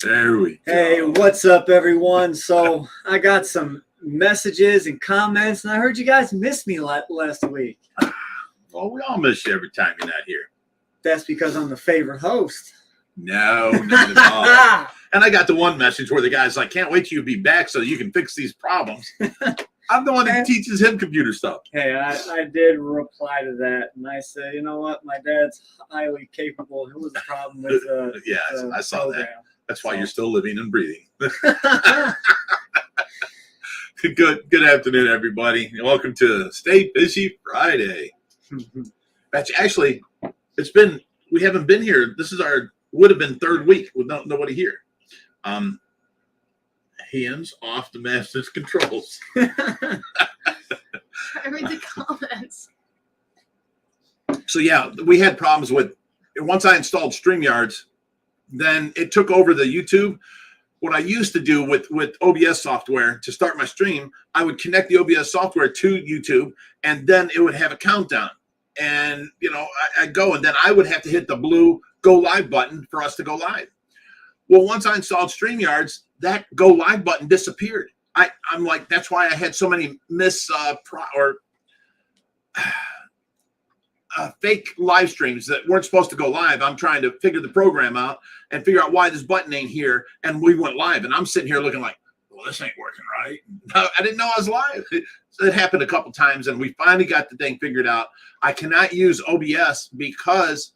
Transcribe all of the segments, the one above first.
There we go. Hey, what's up, everyone? So I got some messages and comments, and I heard you guys missed me last week. Well, we all miss you every time you're not here. That's because I'm the favorite host. No, not at all. And I got the one message where the guy's like, can't wait till you be back so you can fix these problems. I'm the one that teaches him computer stuff. Hey, I did reply to that, and I said, you know what? My dad's highly capable. It was a problem with yeah, I saw program. That. That's why you're still living and breathing. Good afternoon, everybody. Welcome to Stay Fishy Friday. Actually, we haven't been here. This is would have been third week with nobody here. Hands off the master's controls. I read the comments. So yeah, we had problems with once I installed StreamYards, then it took over the YouTube. What I used to do with OBS software to start my stream, I would connect the OBS software to YouTube, and then it would have a countdown. And I'd go, and then I would have to hit the blue go live button for us to go live. Well, once I installed StreamYards, that go live button disappeared. I'm like, that's why I had so many fake live streams that weren't supposed to go live. I'm trying to figure the program out and figure out why this button ain't here. And we went live, and I'm sitting here looking like, well, this ain't working right. I didn't know I was live. So it happened a couple times, and we finally got the thing figured out. I cannot use OBS because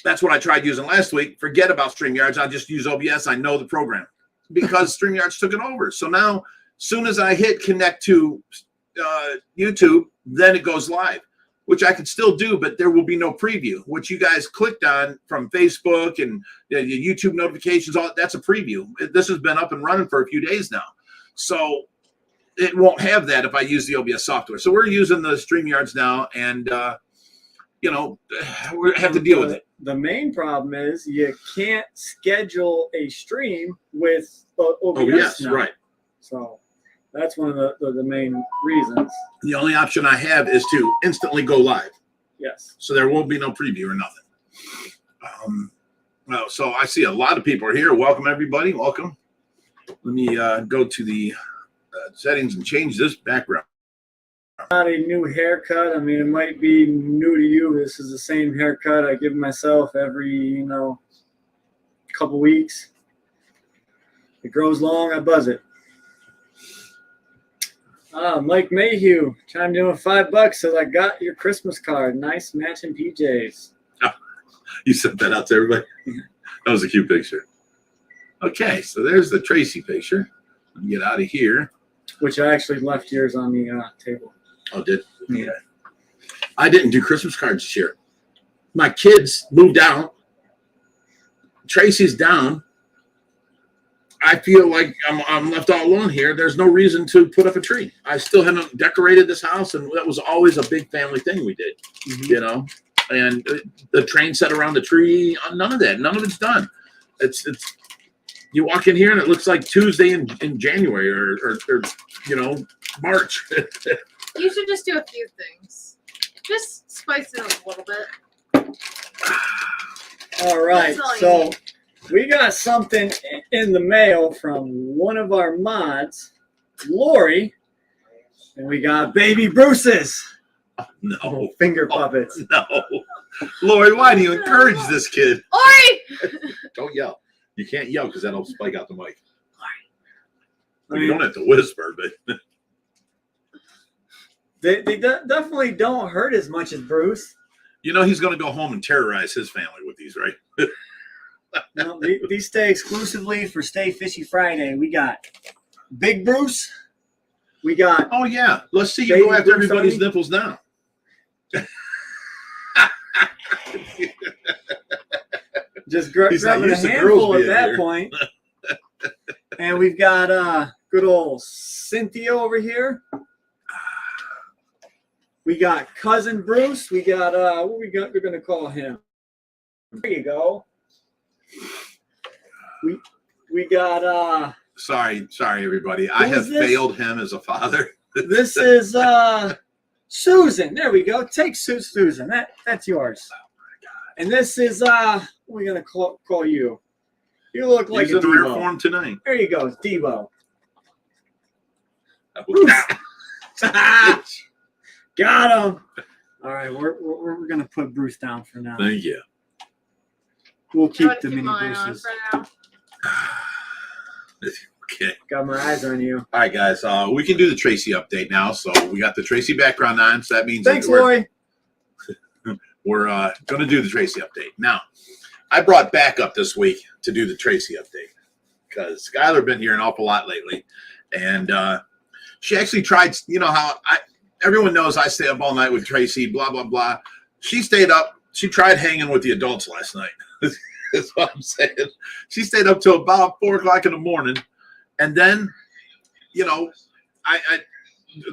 that's what I tried using last week. Forget about StreamYards. I just use OBS. I know the program because StreamYards took it over. So now, soon as I hit connect to YouTube, then it goes live, which I can still do, but there will be no preview. What you guys clicked on from Facebook and YouTube notifications, all that's a preview. This has been up and running for a few days now. So it won't have that if I use the OBS software. So we're using the StreamYards now, and we have to deal with it. The main problem is you can't schedule a stream with OBS now. Right. So that's one of the main reasons. The only option I have is to instantly go live. Yes. So there won't be no preview or nothing. So I see a lot of people are here. Welcome, everybody. Welcome. Let me go to the settings and change this background. Not a new haircut. I mean, it might be new to you. This is the same haircut I give myself every, couple weeks. It grows long, I buzz it. Mike Mayhew chimed in with $5. Says, I got your Christmas card. Nice matching PJs. Oh, you sent that out to everybody? That was a cute picture. Okay, so there's the Tracy picture. Let me get out of here. Which I actually left yours on the table. Oh, did? Yeah. I didn't do Christmas cards this year. My kids moved out. Tracy's down. I feel like I'm left all alone here. There's no reason to put up a tree. I still haven't decorated this house, and that was always a big family thing we did, And the train set around the tree, none of that. None of it's done. It's you walk in here, and it looks like Tuesday in January or March. You should just do a few things. Just spice it up a little bit. All right, so we got something in the mail from one of our mods, Lori, and we got baby Bruce's. Oh, no. Finger puppets. No. Lori, why do you encourage this kid? Ori! Don't yell. You can't yell because that'll spike out the mic. Lori. You don't have to whisper, but... They definitely don't hurt as much as Bruce. He's going to go home and terrorize his family with these, right? No, these stay exclusively for Stay Fishy Friday. We got Big Bruce. We got... Oh, yeah. Let's see you go after everybody's nipples now. Just grabbing a handful at that point. And we've got good old Cynthia over here. We got cousin Bruce. We got what we got? We're gonna call him. There you go. We got Sorry, everybody. I have failed him as a father. This is Susan. There we go. Take Susan. That's yours. Oh my God. And this is what are we gonna call you? You look like He's a in rare Debo. form tonight. There you go, Debo. Got him. All right, we're gonna put Bruce down for now. Thank you. We'll I'm keep gonna the mini mine on Bruces. for now. Okay. Got my eyes on you. All right, guys. We can do the Tracy update now. So we got the Tracy background on. So that means Thanks, that we're, Loy. we're going to do the Tracy update. Now, I brought backup this week to do the Tracy update because Skylar been here an awful lot lately. And she actually tried, you know how everyone knows I stay up all night with Tracy, blah, blah, blah. She stayed up. She tried hanging with the adults last night. That's what I'm saying. She stayed up till about 4 o'clock in the morning. And then, you know,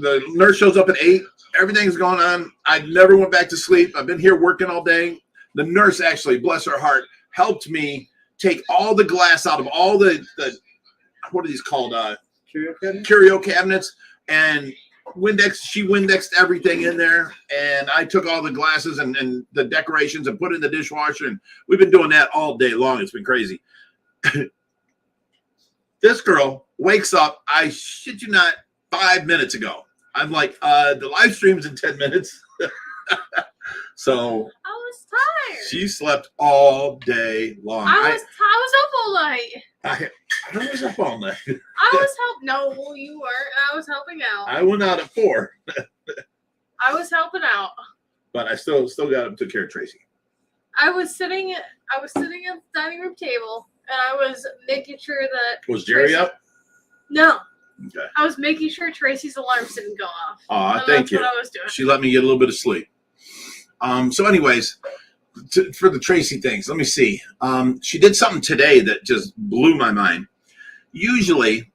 the nurse shows up at 8. Everything's going on. I never went back to sleep. I've been here working all day. The nurse actually, bless her heart, helped me take all the glass out of all the what are these called? Curio cabinets. And she Windexed everything in there. And I took all the glasses and the decorations and put it in the dishwasher. And we've been doing that all day long. It's been crazy. This girl wakes up, I shit you not, 5 minutes ago. I'm like, the live stream's in 10 minutes. So I was tired. she slept all day long. I was up all night. I was up all night. I was helping. No, you weren't. I was helping out. I went out at 4, I was helping out. but I still got up and took care of Tracy. I was sitting at the dining room table, and I was making sure that Was Jerry Tracy- up? No, Okay. I was making sure Tracy's alarms didn't go off. Aw, And thank that's you. what I was doing. She let me get a little bit of sleep. So anyways, for the Tracy things, let me see. She did something today that just blew my mind. Usually,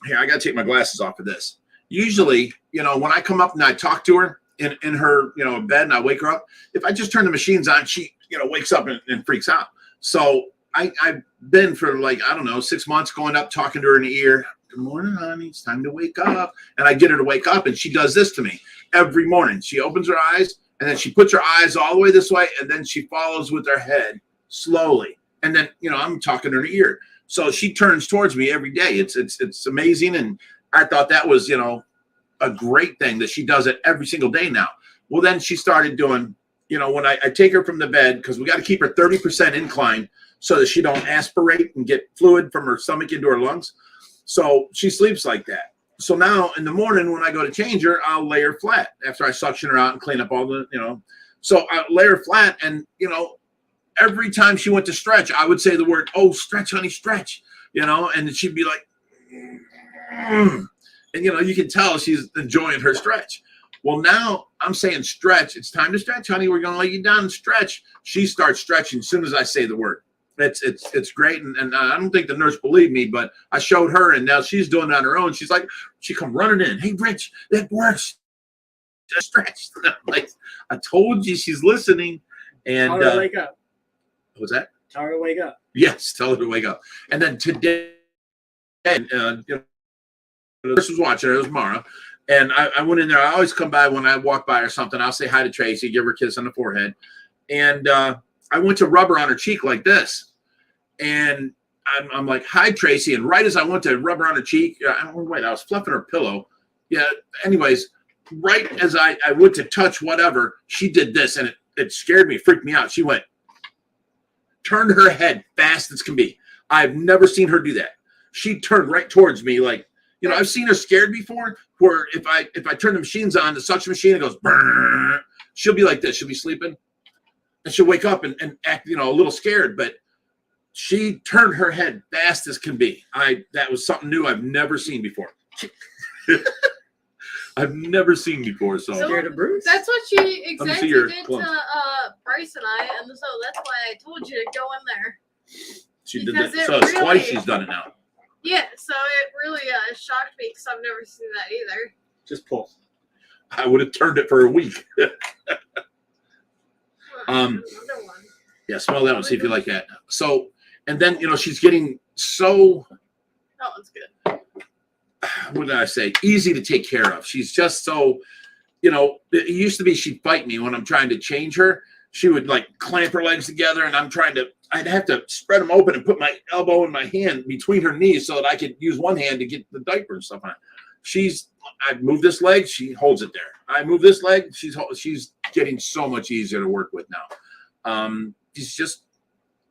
here, I got to take my glasses off for this. Usually, you know, when I come up and I talk to her in her, you know, bed and I wake her up, if I just turn the machines on, she, you know, wakes up and freaks out. So I've been for like, I don't know, 6 months going up, talking to her in the ear. Good morning, honey. It's time to wake up. And I get her to wake up, and she does this to me every morning. She opens her eyes, and then she puts her eyes all the way this way, and then she follows with her head slowly. And then, you know, I'm talking to her ear. So she turns towards me every day. It's amazing. And I thought that was, you know, a great thing that she does it every single day now. Well, then she started doing, you know, when I take her from the bed, because we got to keep her 30% incline so that she don't aspirate and get fluid from her stomach into her lungs. So she sleeps like that. So now in the morning when I go to change her, I'll lay her flat after I suction her out and clean up all the, you know. So I lay her flat, and, you know, every time she went to stretch, I would say the word, "Oh, stretch, honey, stretch," you know, and she'd be like, and, you know, you can tell she's enjoying her stretch. Well, now I'm saying stretch. It's time to stretch, honey. We're going to lay you down and stretch. She starts stretching as soon as I say the word. It's great. And I don't think the nurse believed me, but I showed her, and now she's doing it on her own. She's like, she come running in. "Hey, Rich, that works. Just stretch." Like, I told you, she's listening. And Tell her to wake up. what's that? Tell her to wake up. Yes, tell her to wake up. And then today, you know, the nurse was watching her. It was Mara. And I went in there. I always come by when I walk by or something. I'll say hi to Tracy, give her a kiss on the forehead. And I went to rub her on her cheek like this. And I'm like, "Hi, Tracy." And right as I went to rub her on her cheek, I was fluffing her pillow. Yeah, anyways, right as I went to touch whatever, she did this. And it scared me, freaked me out. She turned her head fast as can be. I've never seen her do that. She turned right towards me, like, you know, I've seen her scared before, where if I turn the machines on, the suction machine, it goes, brrr, she'll be like this. She'll be sleeping, and she'll wake up and act, you know, a little scared. But she turned her head fast as can be. That was something new I've never seen before. I've never seen before. So Scared of Bruce? That's what she exactly your did clothes. to Bryce and I, and so that's why I told you to go in there. she did Because that. it So it's really- twice she's done it now. Yeah, so it really shocked me because I've never seen that either. Just pull. I would have turned it for a week. Another one. Yeah, smell that one. See if you like that. So, and then, you know, she's getting so, That one's good. what did I say? Easy to take care of. She's just so, you know, it used to be she'd fight me when I'm trying to change her. she would like clamp her legs together, and I'd have to spread them open and put my elbow and my hand between her knees so that I could use one hand to get the diaper and stuff on. I move this leg, she holds it there. I move this leg, she's getting so much easier to work with now. She's just,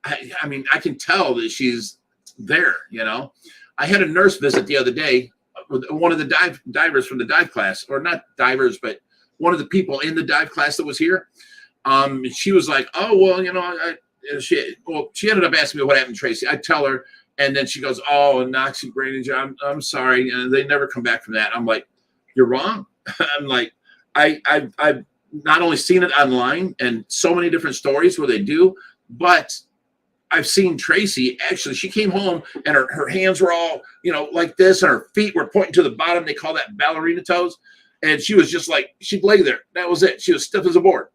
I mean, I can tell that she's there, you know. I had a nurse visit the other day with one of the divers from the dive class, or not divers, but one of the people in the dive class that was here. She was like, oh, well, you know, she ended up asking me what happened to Tracy. I tell her, and then she goes, oh, anoxic brain injury. I'm sorry. And they never come back from that. I'm like, you're wrong. I'm like, I've not only seen it online and so many different stories where they do, but I've seen Tracy, actually, she came home and her hands were all, you know, like this, and her feet were pointing to the bottom. They call that ballerina toes. And she was just like, she'd lay there. That was it. She was stiff as a board.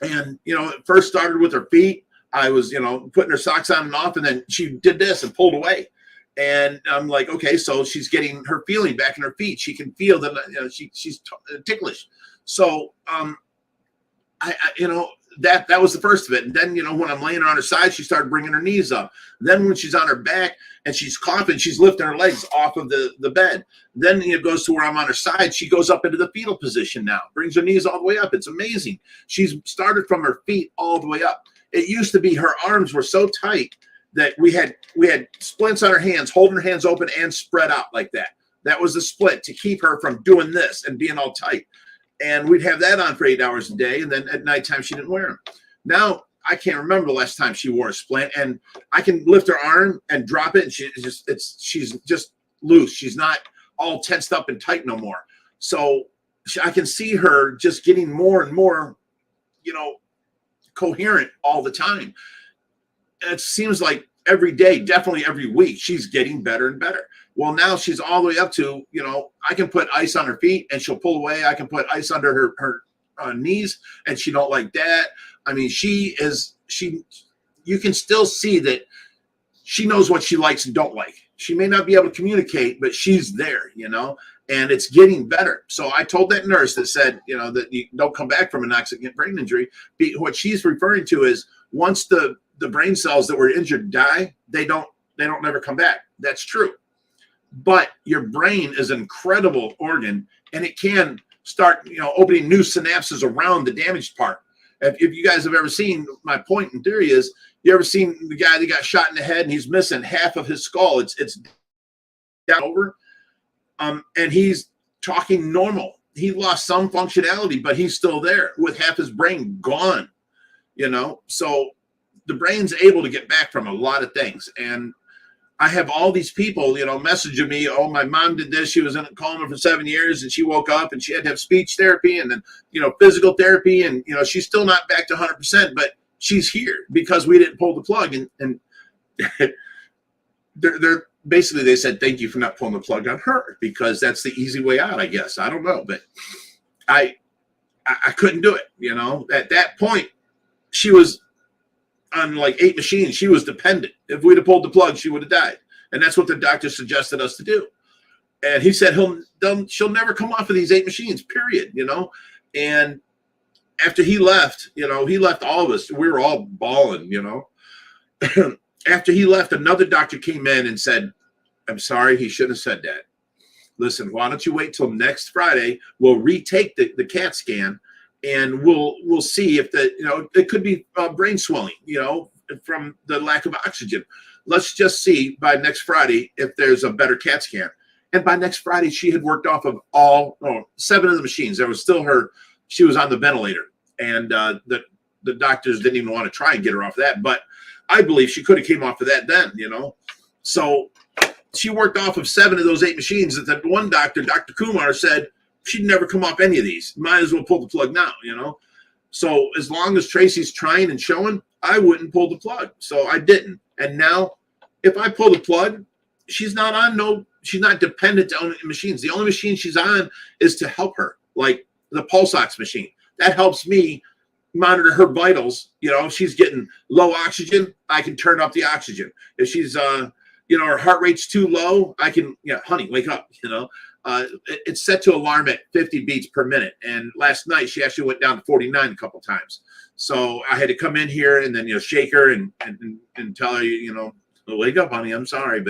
And, you know, it first started with her feet. I was, you know, putting her socks on and off, and then she did this and pulled away. And I'm like, okay, so she's getting her feeling back in her feet. She can feel that, you know, she's ticklish. So, you know, that was the first of it. And then, you know, when I'm laying her on her side, she started bringing her knees up. Then when she's on her back and she's coughing, she's lifting her legs off of the bed. Then it goes to where I'm on her side. She goes up into the fetal position now, brings her knees all the way up. It's amazing. She's started from her feet all the way up. It used to be her arms were so tight that we had splints on her hands, holding her hands open and spread out like that. That was the split to keep her from doing this and being all tight. And we'd have that on for 8 hours a day. And then at nighttime, she didn't wear them. Now, I can't remember the last time she wore a splint. And I can lift her arm and drop it. And she's just loose. She's not all tensed up and tight no more. So I can see her just getting more and more, you know, coherent all the time. And it seems like every day, definitely every week, she's getting better and better. Well, now she's all the way up to, you know, I can put ice on her feet and she'll pull away. I can put ice under her knees and she don't like that. I mean, you can still see that she knows what she likes and don't like. She may not be able to communicate, but she's there, you know, and it's getting better. So I told that nurse that said, you know, that you don't come back from an anoxic brain injury. What she's referring to is once the brain cells that were injured die, they don't never come back. That's true. But your brain is an incredible organ, and it can start, you know, opening new synapses around the damaged part. If you guys have ever seen, my point in theory is, you ever seen the guy that got shot in the head and he's missing half of his skull? It's down over, and he's talking normal. He lost some functionality, but he's still there with half his brain gone. You know, so the brain's able to get back from a lot of things. And I have all these people, you know, messaging me, oh, my mom did this. She was in a coma for 7 years and she woke up and she had to have speech therapy and then, you know, physical therapy. And, you know, she's still not back to 100%, but she's here because we didn't pull the plug. And they're basically, they said, thank you for not pulling the plug on her, because that's the easy way out, I guess. I don't know, but I couldn't do it. You know, at that point, she was on like 8 machines. She was dependent. If we'd have pulled the plug, she would have died. And that's what the doctor suggested us to do. And he said she'll never come off of these 8 machines, period, you know. And after he left, you know, he left all of us. We were all bawling, you know. After he left, another doctor came in and said, I'm sorry, he shouldn't have said that. Listen, why don't you wait till next Friday? We'll retake the CAT scan, and we'll see if it could be brain swelling, you know, from the lack of oxygen. Let's just see by next Friday if there's a better CAT scan. And by next Friday, she had worked off of 7 of the machines. There was still she was on the ventilator, and the doctors didn't even want to try and get her off that. But I believe she could have came off of that then, you know. So she worked off of 7 of those 8 machines. That one doctor, Dr. Kumar, said she'd never come off any of these. Might as well pull the plug now, you know. So as long as Tracy's trying and showing, I wouldn't pull the plug. So I didn't. And now, if I pull the plug, she's not dependent on machines. The only machine she's on is to help her, like the pulse ox machine. That helps me monitor her vitals. You know, if she's getting low oxygen, I can turn up the oxygen. If she's her heart rate's too low, I can, honey, wake up, it's set to alarm at 50 beats per minute. And last night she actually went down to 49 a couple times. So I had to come in here and then, shake her and tell her, wake up, honey, I'm sorry.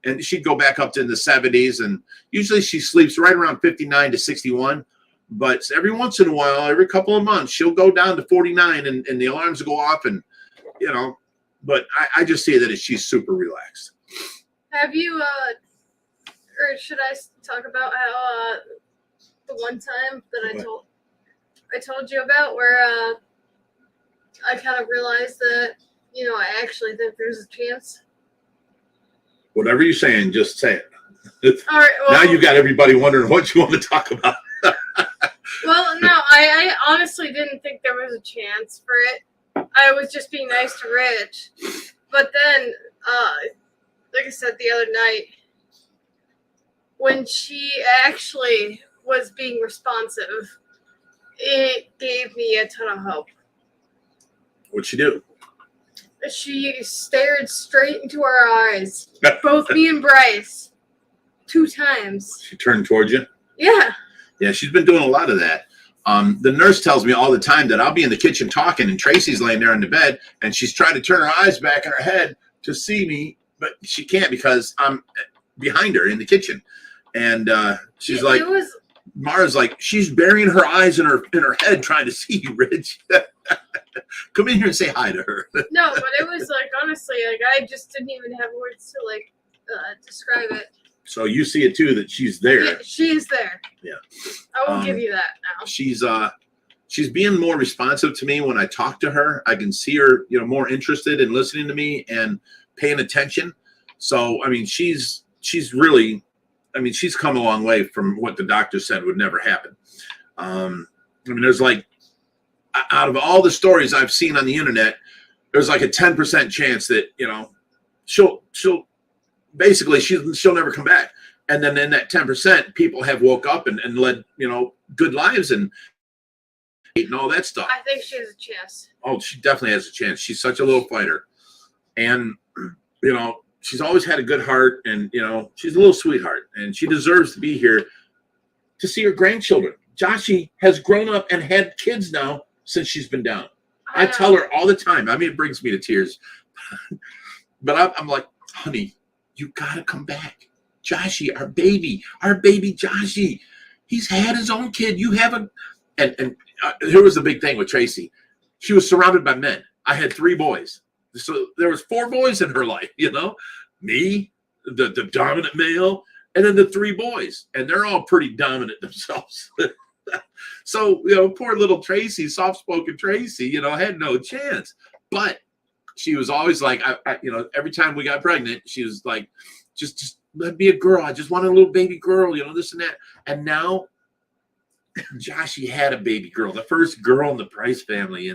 And she'd go back up to in the 70s. And usually she sleeps right around 59 to 61. But every once in a while, every couple of months, she'll go down to 49 and the alarms will go off. And, but I just see that she's super relaxed. Have you, or should I talk about how the one time that I told you about where I kind of realized that, I actually think there's a chance? Whatever you're saying, just say it. All right. Well, now you've got everybody wondering what you want to talk about. Well, no, I honestly didn't think there was a chance for it. I was just being nice to Rich. But then, like I said the other night, when she actually was being responsive, it gave me a ton of hope. What'd she do? She stared straight into our eyes, both me and Bryce, 2 times. She turned towards you? Yeah. Yeah, she's been doing a lot of that. The nurse tells me all the time that I'll be in the kitchen talking and Tracy's laying there in the bed and she's trying to turn her eyes back in her head to see me, but she can't because I'm behind her in the kitchen. And she's like, Mara's like, she's burying her eyes in her head trying to see you, Rich. Come in here and say hi to her. No, but it was like, honestly, like I just didn't even have words to describe it. So you see it too, that she's there. Yeah, she is there. Yeah. I will give you that now. She's being more responsive to me when I talk to her. I can see her, more interested in listening to me and paying attention. So, I mean, she's really, she's come a long way from what the doctor said would never happen. There's like, out of all the stories I've seen on the internet, there's like a 10% chance that, she'll basically she'll never come back. And then in that 10%, people have woke up and led, good lives and all that stuff. I think she has a chance. Oh, she definitely has a chance. She's such a little fighter. And, she's always had a good heart and, she's a little sweetheart and she deserves to be here to see her grandchildren. Joshie has grown up and had kids now since she's been down. I tell her all the time. It brings me to tears. But I'm like, honey, you got to come back. Joshie, our baby Joshie, he's had his own kid. You haven't. And here was the big thing with Tracy. She was surrounded by men. I had 3 boys. So there was 4 boys in her life, me, the dominant male, and then the 3 boys. And they're all pretty dominant themselves. So, poor little Tracy, soft-spoken Tracy, had no chance. But she was always like, every time we got pregnant, she was like, just let me a girl. I just want a little baby girl, this and that. And now Joshie had a baby girl, the first girl in the Price family,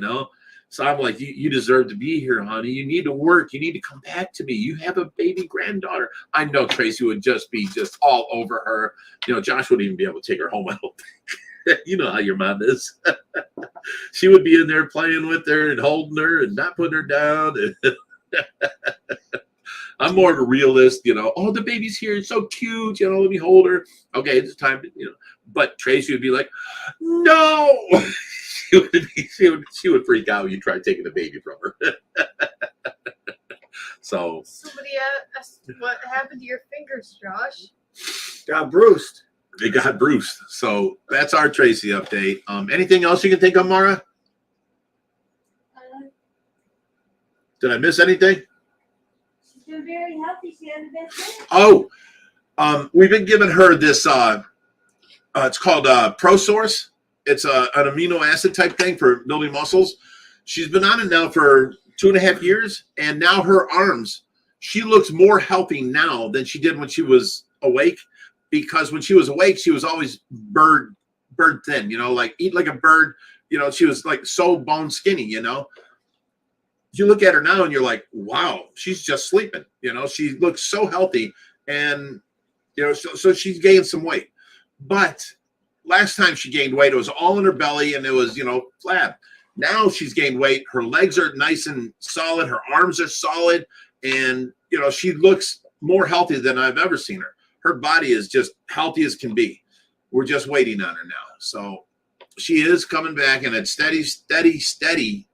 So I'm like, you deserve to be here, honey. You need to work. You need to come back to me. You have a baby granddaughter. I know Tracy would just be all over her. Josh wouldn't even be able to take her home, I don't think. You know how your mom is. She would be in there playing with her and holding her and not putting her down. I'm more of a realist, oh, the baby's here. It's so cute. Let me hold her. Okay, it's time to, But Tracy would be like, no. She would freak out when you try taking the baby from her. So. Somebody asked what happened to your fingers, Josh? Got bruised. It got bruised. So that's our Tracy update. Anything else you can think of, Mara? Did I miss anything? She's been very healthy. She hasn't been sick. Oh, we've been giving her this. It's called ProSource. It's an amino acid type thing for building muscles. She's been on it now for 2.5 years, and now her arms. She looks more healthy now than she did when she was awake. Because when she was awake, she was always bird thin, like eat like a bird. She was like so bone skinny, You look at her now and you're like, wow, she's just sleeping. She looks so healthy. And, so she's gained some weight. But last time she gained weight, it was all in her belly and it was, flat. Now she's gained weight. Her legs are nice and solid. Her arms are solid. And, she looks more healthy than I've ever seen her. Her body is just healthy as can be. We're just waiting on her now. So she is coming back, and it's steady,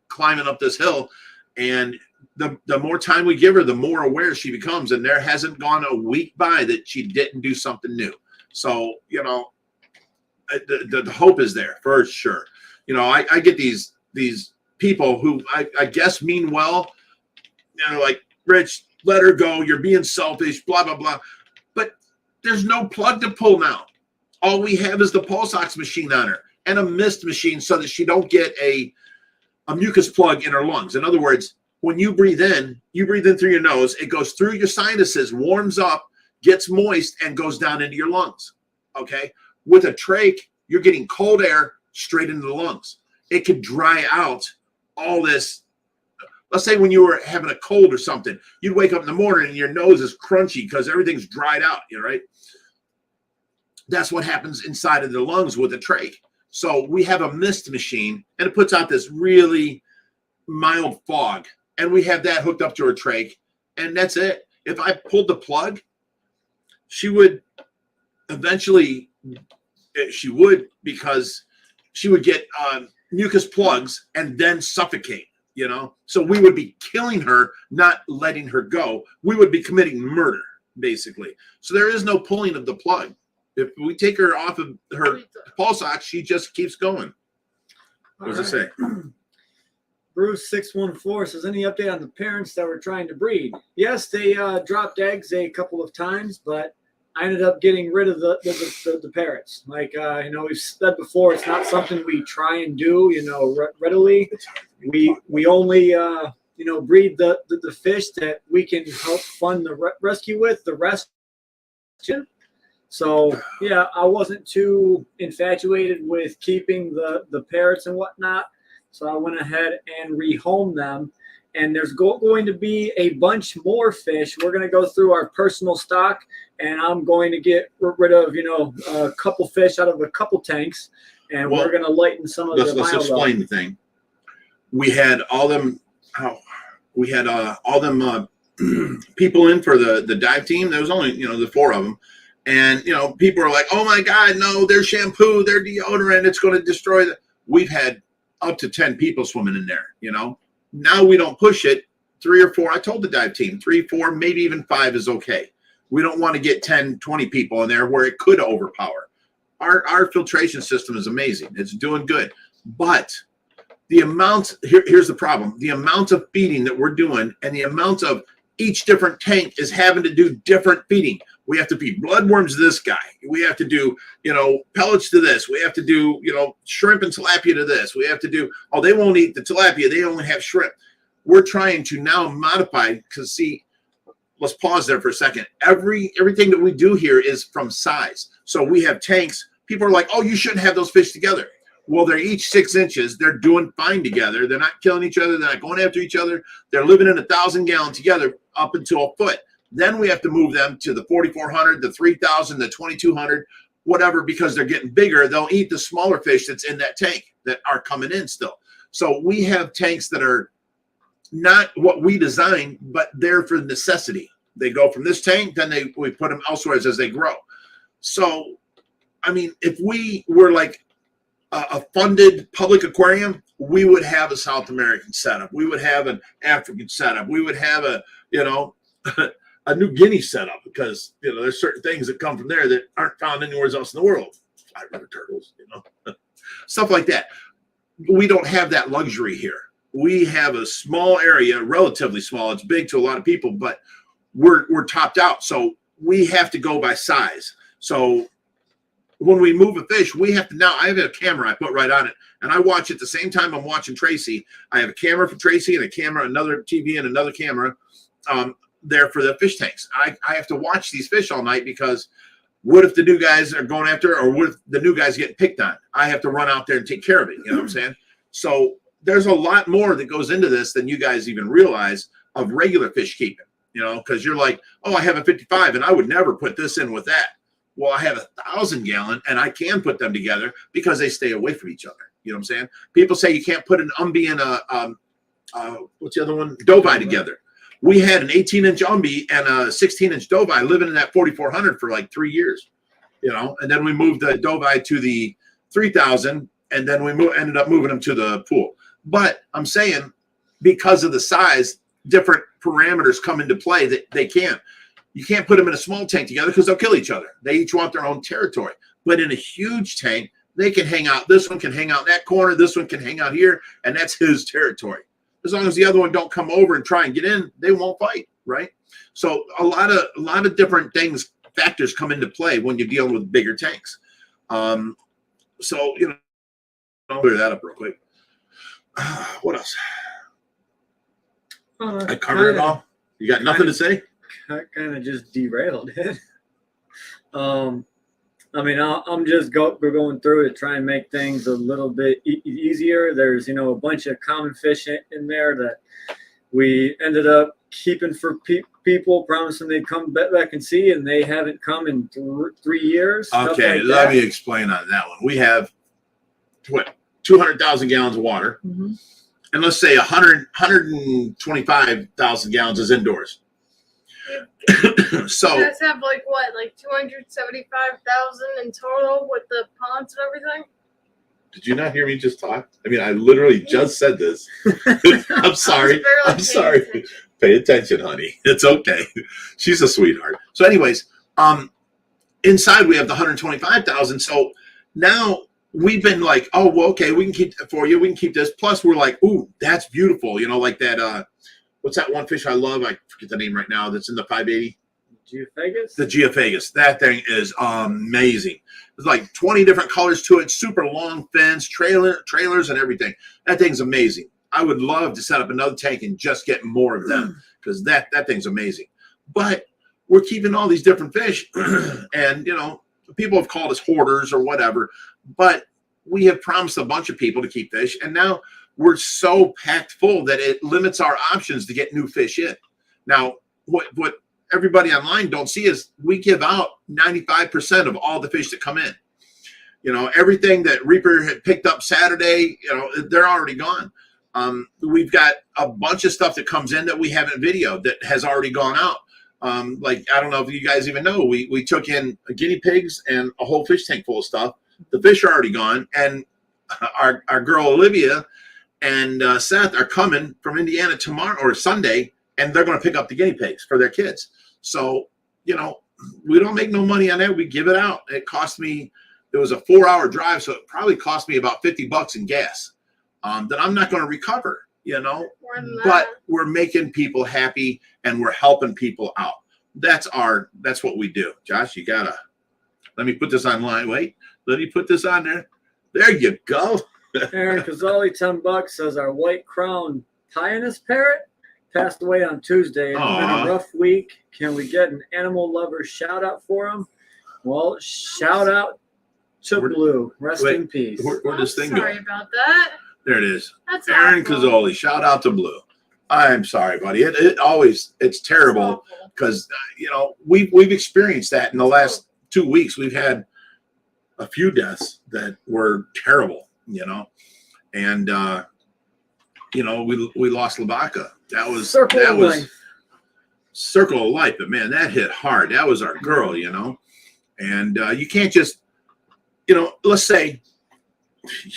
climbing up this hill. And the more time we give her, the more aware she becomes. And there hasn't gone a week by that she didn't do something new. So, the hope is there for sure. I get these people who I guess mean well, like, Rich, let her go. You're being selfish, blah, blah, blah. But there's no plug to pull now. All we have is the pulse ox machine on her and a mist machine so that she don't get a mucus plug in her lungs. In other words, when you breathe in through your nose, it goes through your sinuses, warms up, gets moist, and goes down into your lungs. Okay? With a trach, you're getting cold air straight into the lungs. It could dry out all this. Let's say when you were having a cold or something, you'd wake up in the morning and your nose is crunchy because everything's dried out, right? That's what happens inside of the lungs with a trach. So we have a mist machine, and it puts out this really mild fog, and we have that hooked up to her trach, and that's it. If I pulled the plug, she would eventually, because she would get mucus plugs and then suffocate, So we would be killing her, not letting her go. We would be committing murder, basically. So there is no pulling of the plug. If we take her off of her pulse ox, she just keeps going. What does it say? Bruce 614 says, any update on the parents that were trying to breed? Yes, they dropped eggs a couple of times, but I ended up getting rid of the parrots. Like, we've said before, it's not something we try and do, readily. We only, breed the fish that we can help fund the rescue with. The rest. So, yeah, I wasn't too infatuated with keeping the parrots and whatnot. So I went ahead and rehomed them. And there's going to be a bunch more fish. We're going to go through our personal stock, and I'm going to get rid of, a couple fish out of a couple tanks, and we're going to lighten some of the Let's explain the thing. We had all them people in for the dive team. There was only, the 4 of them. And, people are like, oh, my God, no, their shampoo, their deodorant, it's going to destroy the. We've had up to 10 people swimming in there, Now we don't push it. 3 or 4, I told the dive team, 3, 4, maybe even 5 is okay. We don't want to get 10, 20 people in there where it could overpower. Our filtration system is amazing. It's doing good. But the amount, here's the problem. The amount of feeding that we're doing and the amount of each different tank is having to do different feeding. We have to feed bloodworms to this guy. We have to do, pellets to this. We have to do, shrimp and tilapia to this. We have to do, they won't eat the tilapia. They only have shrimp. We're trying to now modify, because see, let's pause there for a second. Everything that we do here is from size. So we have tanks. People are like, oh, you shouldn't have those fish together. Well, they're each 6 inches. They're doing fine together. They're not killing each other. They're not going after each other. They're living in 1,000 gallon together up until a foot. Then we have to move them to the 4,400, the 3,000, the 2,200, whatever, because they're getting bigger. They'll eat the smaller fish that's in that tank that are coming in still. So we have tanks that are not what we designed, but they're for necessity. They go from this tank, then we put them elsewhere as they grow. So, I mean, if we were like a funded public aquarium, we would have a South American setup. We would have an African setup. We would have a New Guinea setup, because there's certain things that come from there that aren't found anywhere else in the world. 5 river turtles, stuff like that. We don't have that luxury here. We have a small area, relatively small. It's big to a lot of people, but we're topped out. So we have to go by size. So when we move a fish, we have to now. I have a camera I put right on it, and I watch at the same time I'm watching Tracy. I have a camera for Tracy and a camera, another TV, and another camera. There for the fish tanks. I have to watch these fish all night, because what if the new guys are going after, or what if the new guys getting picked on? I have to run out there and take care of it. You know what I'm saying? So there's a lot more that goes into this than you guys even realize of regular fish keeping, because you're like, oh, I have a 55 and I would never put this in with that. Well, I have 1,000 gallon and I can put them together because they stay away from each other. You know what I'm saying? People say you can't put an Umbi and what's the other one? Dovi together. We had an 18-inch Umbi and a 16-inch Dovi living in that 4400 for like 3 years, you know, and then we moved the Dovi to the 3000, and then we ended up moving them to the pool. But I'm saying, because of the size, different parameters come into play that you can't put them in a small tank together because they'll kill each other. They each want their own territory. But in a huge tank, they can hang out. This one can hang out in that corner. This one can hang out here, and that's his territory. As long as the other one don't come over and try and get in, they won't fight, right? So a lot of different factors come into play when you're dealing with bigger tanks. So, you know, I'll clear that up real quick. What else? I covered it all. You got nothing to say? I kind of just derailed it. I mean, we're going through to try and make things a little bit easier. There's, you know, a bunch of common fish in there that we ended up keeping for people, promising they'd come back and see, and they haven't come in 3 years. Okay, let me explain on that one. We have, 200,000 gallons of water, Mm-hmm. and let's say 125,000 gallons is indoors. So you guys have like 275,000 in total with the ponds and everything? did you not hear me just talk? I mean, I literally just said this. I'm sorry. I'm sorry. Pay attention, honey. It's okay. She's a sweetheart. So anyways, inside we have the 125,000. So now we've been like, oh, well, okay, we can keep it for you. We can keep this. Plus we're like, ooh, that's beautiful. You know, like that, what's that one fish I love? I forget the name right now. That's in the 580. Geophagus? The Geophagus. That thing is amazing. There's like 20 different colors to it. Super long fins, trailers, and everything. That thing's amazing. I would love to set up another tank and just get more of them because that thing's amazing. But we're keeping all these different fish, and you know, people have called us hoarders or whatever. But we have promised a bunch of people to keep fish, and now we're so packed full that it limits our options to get new fish in. Now, what everybody online don't see is we give out 95% of all the fish that come in. You know, everything that Reaper had picked up Saturday, you know, they're already gone. We've got a bunch of stuff that comes in that we haven't videoed that has already gone out. Like, I don't know if you guys even know, we took in guinea pigs and a whole fish tank full of stuff. The fish are already gone. And our girl Olivia and Seth are coming from Indiana tomorrow or Sunday, and they're going to pick up the guinea pigs for their kids. So, you know, we don't make no money on that. We give it out. It cost me, it was a 4-hour drive, so it probably cost me about $50 in gas that I'm not going to recover, you know. But we're making people happy and we're helping people out. That's what we do. Josh, you gotta let me put this online. Wait, let me put this on there. There you go. Aaron Cazzoli, $10 says our white crown Pionus parrot passed away on Tuesday. It's been a rough week. Can we get an animal lover shout out for him? Well, shout out to Blue. Rest in peace. Where does this thing go? Sorry about that. There it is. That's Aaron awful. Cazzoli. Shout out to Blue. I'm sorry, buddy. It's terrible because you know we've experienced that in the last 2 weeks. We've had a few deaths that were terrible, you know, and you know we lost Labaka. That was Circle of Life, but man, that hit hard. That was our girl, you know, and you can't just, you know, let's say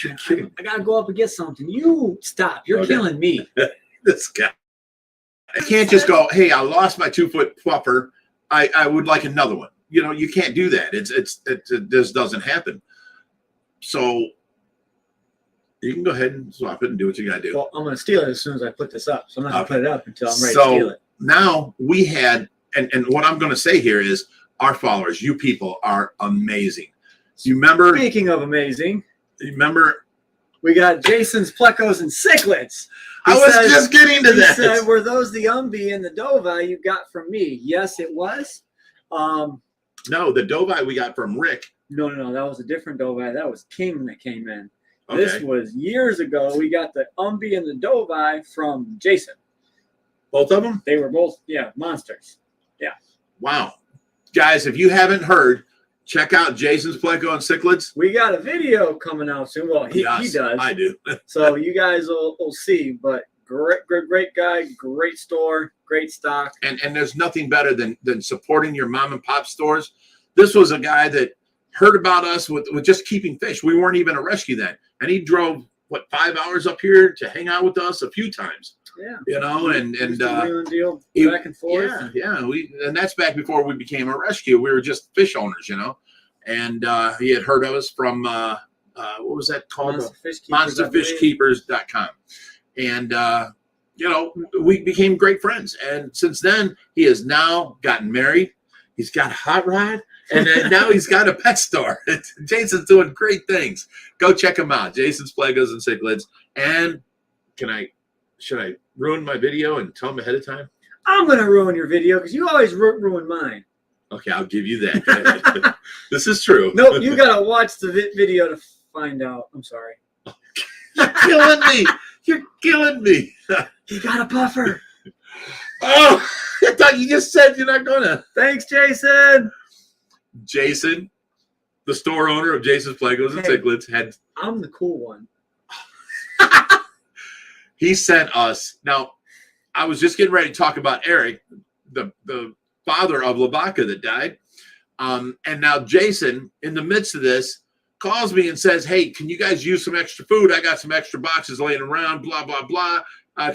you're kidding. I gotta go up and get something. You stop. You're killing me. This guy. I can't just go, hey, I lost my 2-foot fluffer. I would like another one. You know, you can't do that. It just doesn't happen. So you can go ahead and swap it and do what you got to do. Well, I'm going to steal it as soon as I put this up. So I'm not going to put it up until I'm ready to steal it. Now we had, and what I'm going to say here is our followers, you people are amazing. You remember? Speaking of amazing. You remember? We got Jason's plecos and cichlids. I was just getting to that. He said, were those the Umbi and the Dovi you got from me? Yes, it was. No, the Dovi we got from Rick. No. That was a different Dovi. That was King that came in. Okay. This was years ago. We got the Umbi and the Dovi from Jason. Both of them? They were both, monsters. Yeah. Wow. Guys, if you haven't heard, check out Jason's Pleco and Cichlids. We got a video coming out soon. Well, he does. I do. So you guys will see. But great guy, great store, great stock. And there's nothing better than supporting your mom and pop stores. This was a guy that heard about us with just keeping fish. We weren't even a rescue then. And he drove, 5 hours up here to hang out with us a few times. Yeah. You know, and deal back and forth. Yeah. And that's back before we became a rescue. We were just fish owners, you know. And he had heard of us from what was that called? MonsterFishKeepers.com. And you know, we became great friends. And since then, he has now gotten married. He's got a hot rod, and then now he's got a pet store. Jason's doing great things. Go check him out, Jason's Plegos and Cichlids. And should I ruin my video and tell him ahead of time? I'm gonna ruin your video because you always ruin mine. Okay, I'll give you that. This is true. Nope, you gotta watch the video to find out. I'm sorry. You're killing me. You're killing me. He got a puffer. Oh, I thought you just said you're not gonna. Thanks, Jason. Jason, the store owner of Jason's Plegos and Cichlids, I'm the cool one. He sent us. Now, I was just getting ready to talk about Eric, the father of Lavaca that died. And now Jason, in the midst of this, calls me and says, hey, can you guys use some extra food? I got some extra boxes laying around, blah, blah, blah.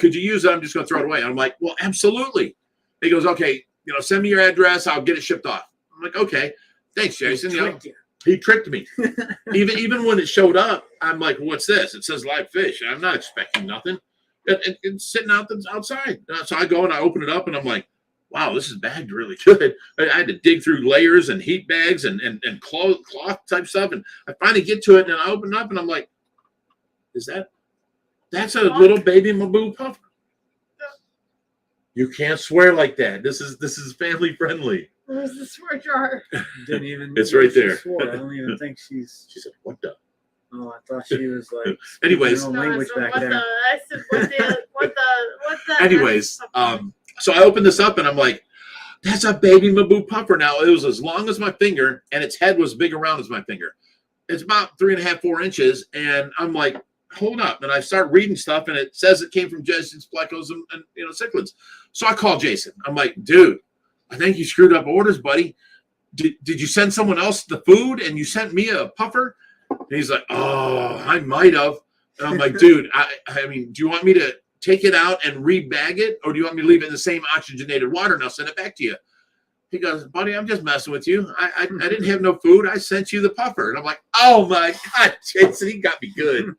Could you use it? I'm just going to throw it away. And I'm like, well, absolutely. He goes, okay, send me your address. I'll get it shipped off. I'm like, okay, thanks, Jason. He tricked me. even when it showed up, I'm like, what's this? It says live fish. I'm not expecting nothing. It's sitting outside. So I go and I open it up and I'm like, wow, this is bagged really good. I had to dig through layers and heat bags and cloth type stuff. And I finally get to it and I open it up and I'm like, that's a little baby Maboo puffer. You can't swear like that. This is family friendly. Where's the swear jar? Didn't even. It's right there. Swore. I don't even think she's. She said, what the? Oh, I thought she was like. Anyways. Language back there. I said, what the. Anyways, so I opened this up and I'm like, that's a baby Maboo puffer. Now it was as long as my finger and its head was big around as my finger. It's about 3.5, 4 inches. And I'm like, hold up. And I start reading stuff and it says it came from Jason's Plegos and Cichlids. So I call Jason. I'm like, dude, I think you screwed up orders, buddy. Did you send someone else the food and you sent me a puffer? And he's like, oh, I might have. And I'm like, dude, I mean, do you want me to take it out and rebag it? Or do you want me to leave it in the same oxygenated water and I'll send it back to you? He goes, buddy, I'm just messing with you. I didn't have no food. I sent you the puffer. And I'm like, oh my God, Jason, he got me good.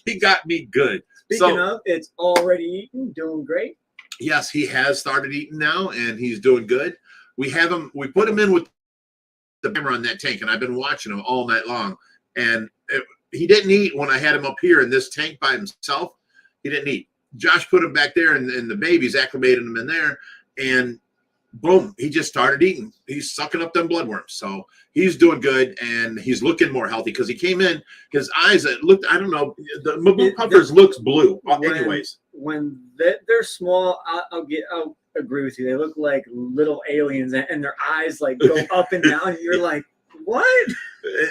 He got me good. Speaking of, it's already eaten, doing great. Yes, he has started eating now and he's doing good. We put him in with the camera on that tank and I've been watching him all night long. And he didn't eat when I had him up here in this tank by himself. He didn't eat. Josh put him back there and the babies acclimated him in there and boom, he just started eating. He's sucking up them bloodworms. So he's doing good and he's looking more healthy because he came in, his eyes looked, I don't know, the Maboo puffers looks blue. Anyways. When they're small, I'll agree with you. They look like little aliens and their eyes like go up and down. And you're like, what?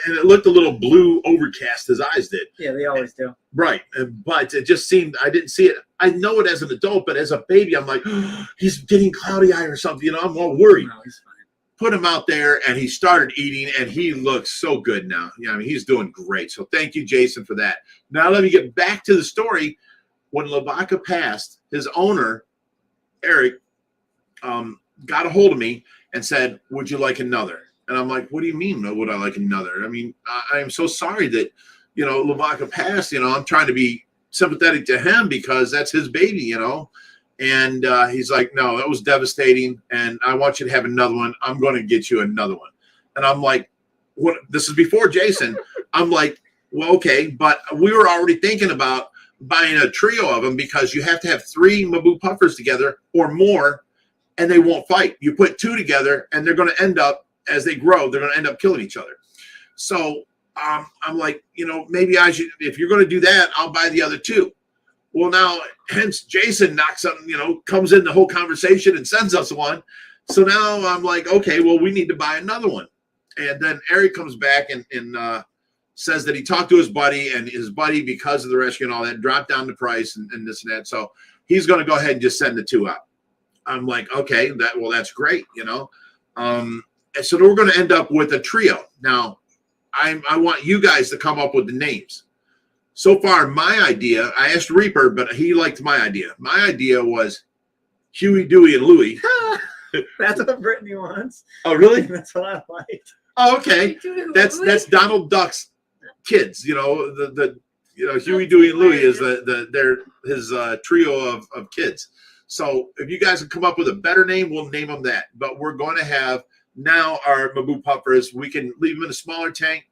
And it looked a little blue overcast, his eyes did. Yeah, they always do. Right. But it just seemed, I didn't see it. I know it as an adult, but as a baby, I'm like, oh, he's getting cloudy eye or something. I'm all worried. No, he's fine. Put him out there, and he started eating, and he looks so good now. Yeah, I mean, he's doing great. So thank you, Jason, for that. Now let me get back to the story. When Lavaca passed, his owner, Eric, got a hold of me and said, would you like another? And I'm like, what do you mean, would I like another? I mean, I am so sorry that, Lavaca passed. I'm trying to be sympathetic to him because that's his baby, And he's like, no, that was devastating. And I want you to have another one. I'm going to get you another one. And I'm like, what? This is before Jason. I'm like, well, okay. But we were already thinking about buying a trio of them because you have to have 3 Maboo puffers together or more, and they won't fight. You put 2 together, and they're going to end up, as they grow, they're going to end up killing each other. So I'm like, maybe I should, if you're going to do that, I'll buy the other 2. Well, now, hence Jason knocks up, comes in the whole conversation and sends us one. So now I'm like, okay, well, we need to buy another one. And then Eric comes back and says that he talked to his buddy, and his buddy, because of the rescue and all that, dropped down the price and this and that. So he's going to go ahead and just send the 2 out. I'm like, okay, that's great, And so we're going to end up with a trio. Now, I want you guys to come up with the names. So far, my idea, I asked Reaper, but he liked my idea. My idea was Huey, Dewey, and Louie. That's what Brittany wants. Oh, really? That's what I liked. Oh, okay. That's Donald Duck's kids. Huey, Dewey, and Louie is his trio of kids. So if you guys can come up with a better name, we'll name them that. But we're going to have now our Maboo puffers. We can leave them in a smaller tank.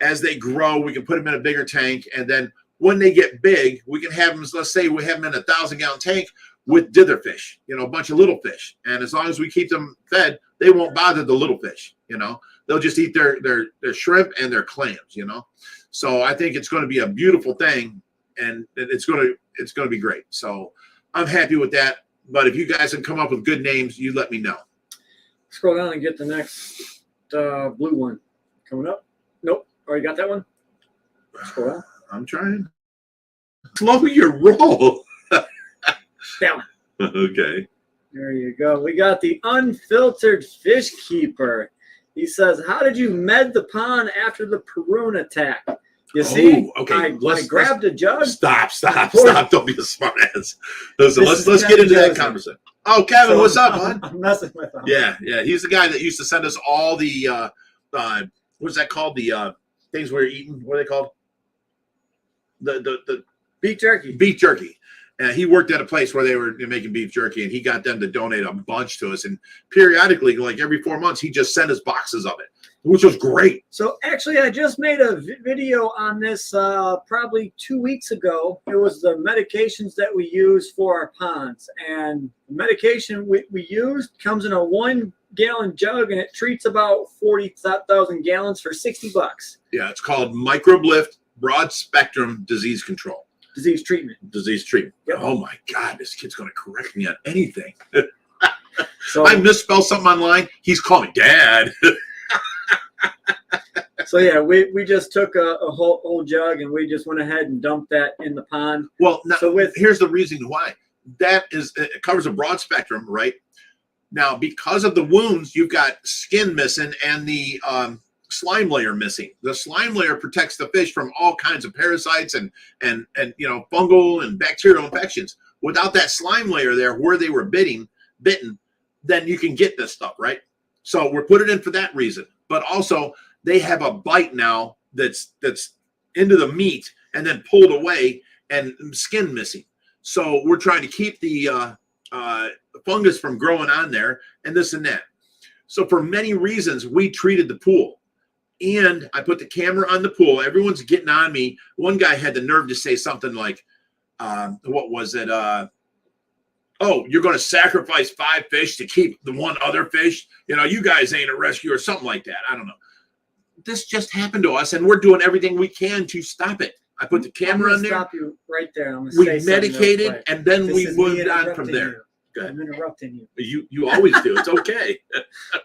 As they grow, we can put them in a bigger tank. And then when they get big, we can have them, let's say we have them in a 1,000-gallon tank with dither fish, a bunch of little fish. And as long as we keep them fed, they won't bother the little fish, They'll just eat their shrimp and their clams, So I think it's going to be a beautiful thing, and it's going to be great. So I'm happy with that. But if you guys can come up with good names, you let me know. Scroll down and get the next blue one coming up. Nope, already got that one. Scroll down. I'm trying. Slow your roll. That one. Okay. There you go. We got the unfiltered fish keeper. He says, "How did you med the pond after the Peroon attack?" You see, okay. I grabbed a jug. Stop. Don't be a smart ass. Listen, let's get into that conversation. Oh, Kevin, what's up, bud? I'm messing with him. Yeah. He's the guy that used to send us all the what's that called? The things we were eating. What are they called? The beef jerky. Beef jerky. And he worked at a place where they were making beef jerky, and he got them to donate a bunch to us. And periodically, like every 4 months, he just sent us boxes of it, which was great. So actually, I just made a video on this probably 2 weeks ago. It was the medications that we use for our ponds. And the medication we used comes in a 1-gallon jug, and it treats about 40,000 gallons for $60. Yeah, it's called Microbe Lift Broad Spectrum Disease Control. Disease treatment. Yep. Oh my God, this kid's going to correct me on anything. So I misspelled something online. He's calling me Dad. So yeah, we just took a whole jug, and we just went ahead and dumped that in the pond. Well, now, so here's the reason why. It covers a broad spectrum, right? Now, because of the wounds, you've got skin missing and the slime layer missing. The slime layer protects the fish from all kinds of parasites and fungal and bacterial infections. Without that slime layer there where they were bitten, then you can get this stuff, right? So we're putting it in for that reason. But also they have a bite now that's into the meat and then pulled away and skin missing. So we're trying to keep the fungus from growing on there and this and that. So for many reasons, we treated the pool. And I put the camera on the pool. Everyone's getting on me. One guy had the nerve to say something like, what was it? Oh, you're going to sacrifice 5 fish to keep the one other fish? You guys ain't a rescue or something like that. I don't know. This just happened to us, and we're doing everything we can to stop it. I put the camera on there. Stop you right there. We medicated, and then we moved on from there. I'm interrupting you. You always do. It's okay.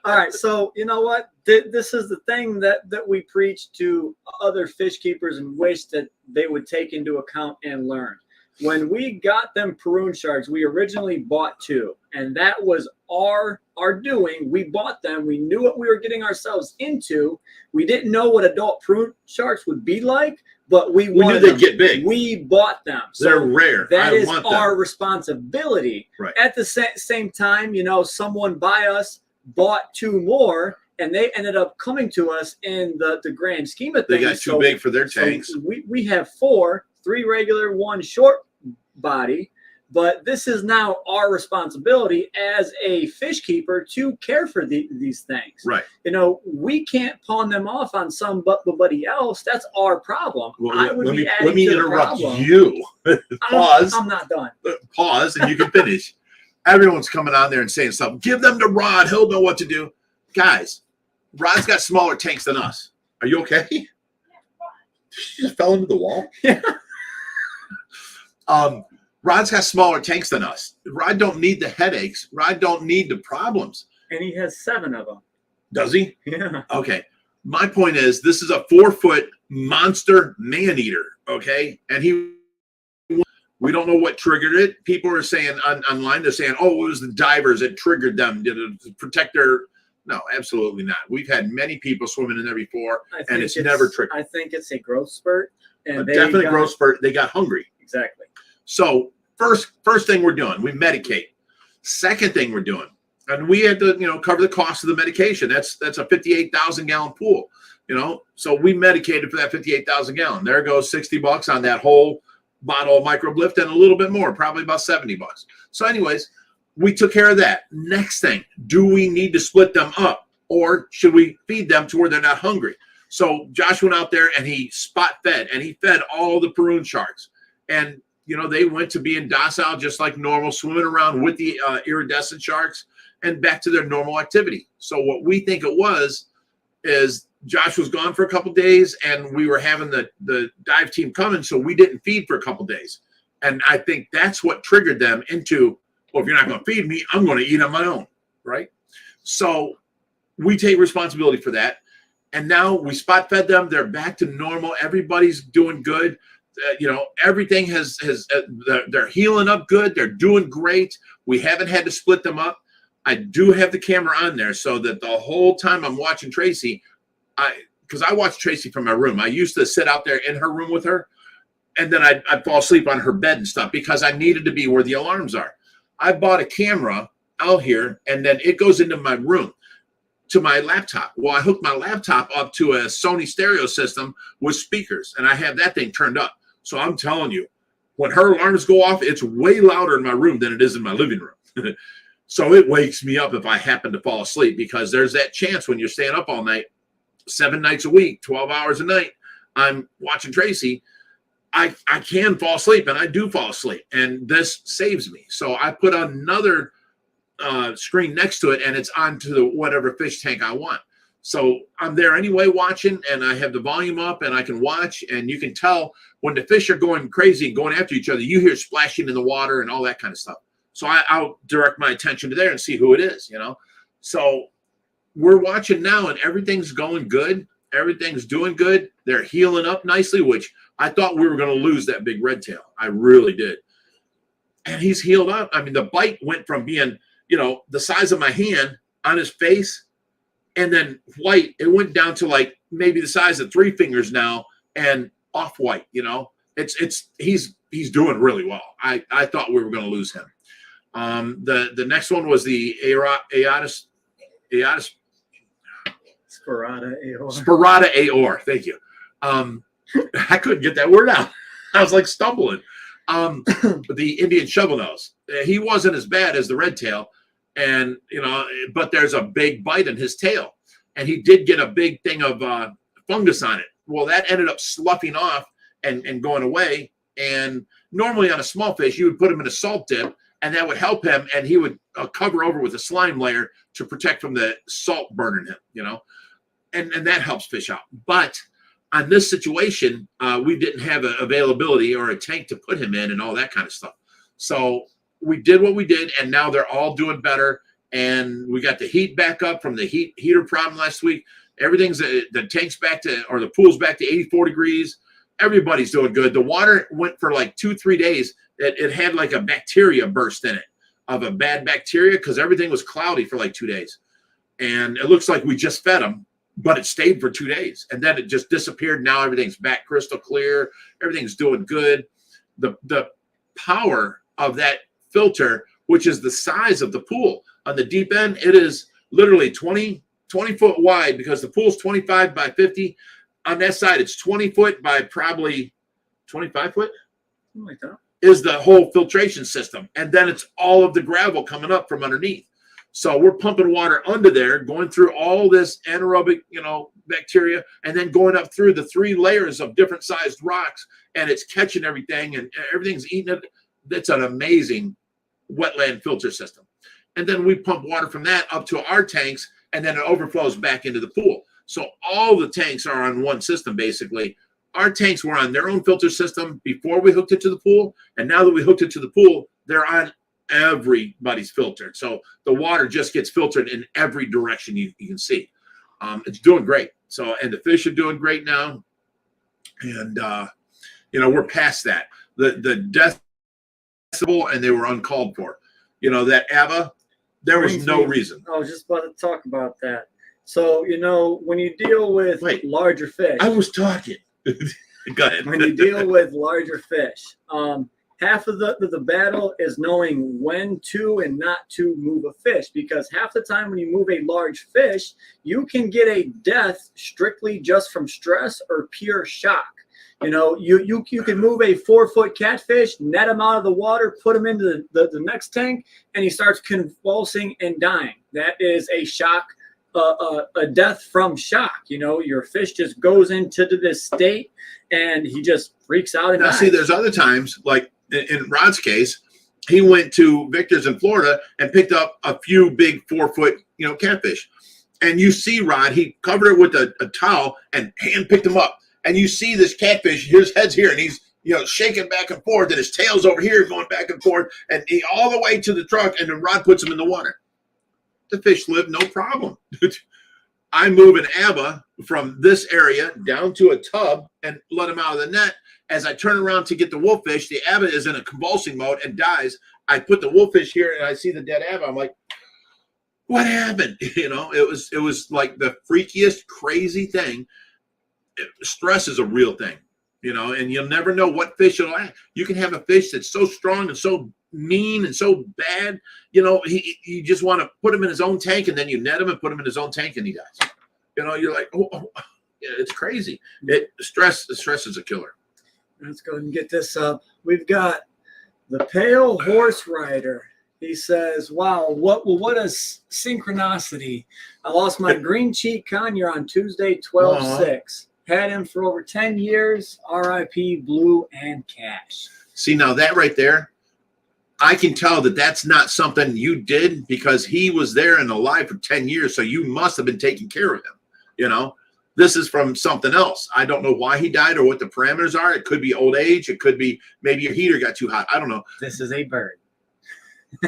All right. So you know what? This is the thing that we preach to other fish keepers and wish that they would take into account and learn. When we got them Peroon sharks, we originally bought 2, and that was our doing. We bought them. We knew what we were getting ourselves into. We didn't know what adult Peroon sharks would be like, but we knew they'd get big. We bought them. So they're rare. That is our responsibility. Right. At the same time, someone by us bought 2 more, and they ended up coming to us in the grand scheme of things. They got too big for their tanks. So we have 4, 3 regular, 1 short body, but this is now our responsibility as a fish keeper to care for these things. Right. We can't pawn them off on somebody else. That's our problem. Well, let me interrupt you. Pause. I'm not done. Pause, and you can finish. Everyone's coming on there and saying something. Give them to Rod. He'll know what to do. Guys, Rod's got smaller tanks than us. Are you okay? She just fell into the wall. Yeah. Rod's got smaller tanks than us. Rod don't need the headaches. Rod don't need the problems. And he has 7 of them. Does he? Yeah. Okay. My point is, this is a 4-foot monster man eater, okay? And we don't know what triggered it. People are saying online, they're saying, oh, it was the divers that triggered them to protect their. No, absolutely not. We've had many people swimming in there before, and it's never triggered. I think it's a growth spurt. And Definitely growth spurt. They got hungry. Exactly. So first thing we're doing, we medicate. Second thing we're doing, and we had to, cover the cost of the medication. That's a 58,000 gallon pool, So we medicated for that 58,000 gallon. There goes $60 on that whole bottle of microblift and a little bit more, probably about $70. So anyways, we took care of that. Next thing, do we need to split them up, or should we feed them to where they're not hungry? So Josh went out there and he spot fed, and he fed all the Peruvian sharks. And, they went to being docile just like normal, swimming around with the iridescent sharks and back to their normal activity. So what we think it was is Josh was gone for a couple of days, and we were having the dive team coming, so we didn't feed for a couple of days. And I think that's what triggered them into, well, if you're not going to feed me, I'm going to eat on my own, right? So we take responsibility for that. And now we spot fed them. They're back to normal. Everybody's doing good. Everything they're healing up good. They're doing great. We haven't had to split them up. I do have the camera on there so that the whole time I'm watching Tracy, because I watch Tracy from my room. I used to sit out there in her room with her, and then I'd fall asleep on her bed and stuff because I needed to be where the alarms are. I bought a camera out here, and then it goes into my room to my laptop. Well, I hooked my laptop up to a Sony stereo system with speakers, and I have that thing turned up. So I'm telling you, when her alarms go off, it's way louder in my room than it is in my living room. So it wakes me up if I happen to fall asleep, because there's that chance when you're staying up all night, 7 nights a week, 12 hours a night, I'm watching Tracy, I can fall asleep, and I do fall asleep, and this saves me. So I put another screen next to it, and it's onto the whatever fish tank I want. So I'm there anyway watching, and I have the volume up, and I can watch, and you can tell when the fish are going crazy and going after each other, you hear splashing in the water and all that kind of stuff. So I'll direct my attention to there and see who it is, So we're watching now, and everything's going good. Everything's doing good. They're healing up nicely, which I thought we were going to lose that big red tail. I really did. And he's healed up. I mean, the bite went from being, the size of my hand on his face, and then white. It went down to like maybe the size of 3 fingers now, and off white. He's doing really well. I thought we were going to lose him. The next one was the Aotis Spirata Aor. Spirata Aor. Thank you. I couldn't get that word out. I was like stumbling. The Indian shovel nose. He wasn't as bad as the red tail, and but there's a big bite in his tail, and he did get a big thing of fungus on it. Well, that ended up sloughing off and going away. And normally on a small fish, you would put him in a salt dip, and that would help him, and he would cover over with a slime layer to protect from the salt burning him, and that helps fish out. But on this situation, we didn't have an availability or a tank to put him in and all that kind of stuff. So we did what we did, and now they're all doing better. And we got the heat back up from the heater problem last week. Everything's the tank's back to, or the pool's back to 84 degrees. Everybody's doing good. The water went for like 2-3 days. It had like a bacteria burst in it, of a bad bacteria, because everything was cloudy for like 2 days. And it looks like we just fed them, but it stayed for 2 days. And then it just disappeared. Now everything's back crystal clear. Everything's doing good. The power of that filter, which is the size of the pool. On the deep end, it is literally 20 foot wide, because the pool's 25 by 50. On that side, it's 20 foot by probably 25 foot. Something like that. Is the whole filtration system. And then it's all of the gravel coming up from underneath. So we're pumping water under there, going through all this anaerobic, bacteria, and then going up through the 3 layers of different sized rocks, and it's catching everything, and everything's eating it. That's an amazing wetland filter system. And then we pump water from that up to our tanks, and then it overflows back into the pool. So all the tanks are on one system, basically. Our tanks were on their own filter system before we hooked it to the pool. And now that we hooked it to the pool, they're on everybody's filtered. So the water just gets filtered in every direction you can see. It's doing great. So, and the fish are doing great now. And, we're past that. The death and they were uncalled for. That ABBA, there was no reason. I was just about to talk about that. So, when you deal with larger fish. I was talking. Go ahead. When you deal with larger fish, half of the battle is knowing when to and not to move a fish, because half the time when you move a large fish, you can get a death strictly just from stress or pure shock. You can move a 4-foot catfish, net him out of the water, put him into the next tank, and he starts convulsing and dying. That is a shock, a death from shock. Your fish just goes into this state and he just freaks out and dies. See, there's other times, like in Rod's case, he went to Victor's in Florida and picked up a few big 4-foot, catfish. And you see Rod, he covered it with a towel and hand picked him up. And you see this catfish, his head's here, and he's, shaking back and forth, and his tail's over here going back and forth, and he all the way to the truck, and then Rod puts him in the water. The fish live, no problem. I move an ABBA from this area down to a tub and let him out of the net. As I turn around to get the wolffish, the ABBA is in a convulsing mode and dies. I put the wolffish here, and I see the dead ABBA. I'm like, what happened? It was like the freakiest, crazy thing. Stress is a real thing, and you'll never know what fish it'll act. You can have a fish that's so strong and so mean and so bad, you just want to put him in his own tank, and then you net him and put him in his own tank and he dies. You're like, yeah, it's crazy. Stress is a killer. Let's go ahead and get this up. We've got the Pale Horse Rider. He says, wow, what a synchronicity. I lost my green cheek conure on Tuesday, 12/6. Had him for over 10 years. RIP, Blue and Cash. See, now that right there, I can tell that that's not something you did, because he was there and alive for 10 years. So you must have been taking care of him. This is from something else. I don't know why he died or what the parameters are. It could be old age. It could be maybe your heater got too hot. I don't know. This is a bird.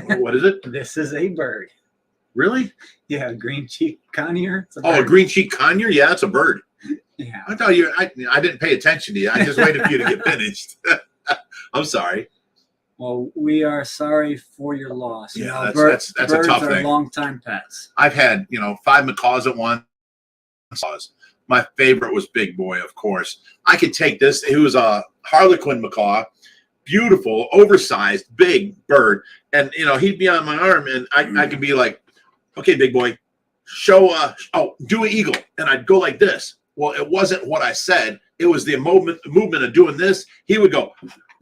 What is it? This is a bird. Really? Yeah, green cheek conure. A green cheek conure? Yeah, it's a bird. Yeah. I thought I didn't pay attention to you. I just waited for you to get finished. I'm sorry. Well, we are sorry for your loss. Yeah, that's a tough thing. Long-time pets. I've had 5 macaws at once. My favorite was Big Boy, of course. I could take this. He was a Harlequin macaw, beautiful, oversized, big bird, and he'd be on my arm, and I could be like, okay, Big Boy, do an eagle, and I'd go like this. Well, it wasn't what I said. It was the movement of doing this. He would go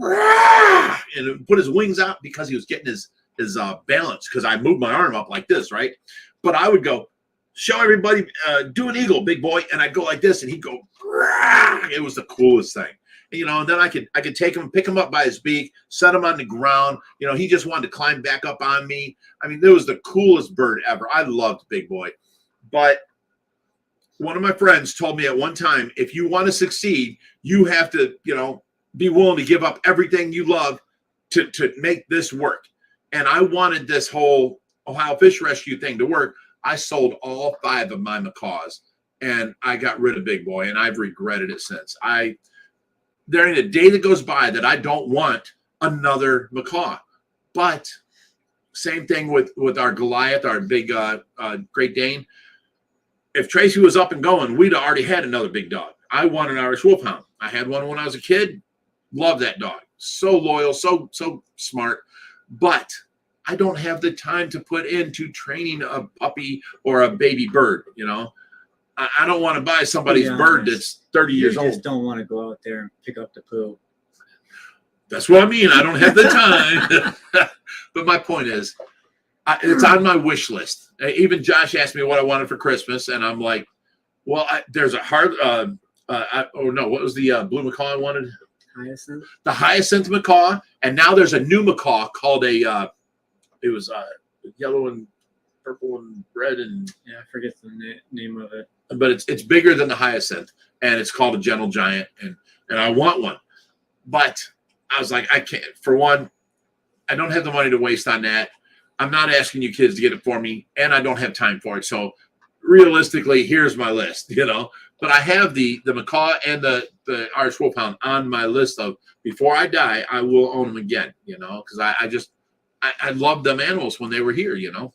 and put his wings out because he was getting his balance, because I moved my arm up like this, right? But I would go, show everybody, do an eagle, Big Boy, and I'd go like this, and he'd go. It was the coolest thing, and then I could take him, pick him up by his beak, set him on the ground. He just wanted to climb back up on me. I mean, it was the coolest bird ever. I loved Big Boy, but one of my friends told me at one time, if you want to succeed, you have to, be willing to give up everything you love to make this work. And I wanted this whole Ohio Fish Rescue thing to work. I sold all 5 of my macaws, and I got rid of Big Boy, and I've regretted it since. There ain't a day that goes by that I don't want another macaw. But same thing with our Goliath, our big Great Dane. If Tracy was up and going, we'd already had another big dog. I want an Irish Wolfhound. I had one when I was a kid. Love that dog. So loyal, so smart. But I don't have the time to put into training a puppy or a baby bird. I don't want to buy somebody's bird that's 30 years old. You just don't want to go out there and pick up the poo. That's what I mean. I don't have the time. But my point is, it's on my wish list. Even Josh asked me what I wanted for Christmas, and I'm like, well, there's a hard. What was the blue macaw I wanted? Hyacinth. The hyacinth macaw, and now there's a new macaw called it was yellow and purple and red, and I forget the name of it. But it's bigger than the hyacinth, and it's called a gentle giant, and I want one. But I was like, I can't. For one, I don't have the money to waste on that. I'm not asking you kids to get it for me, and I don't have time for it. So realistically, here's my list, but I have the macaw and the Irish Wolfhound on my list of before I die, I will own them again, because I loved them animals when they were here, Go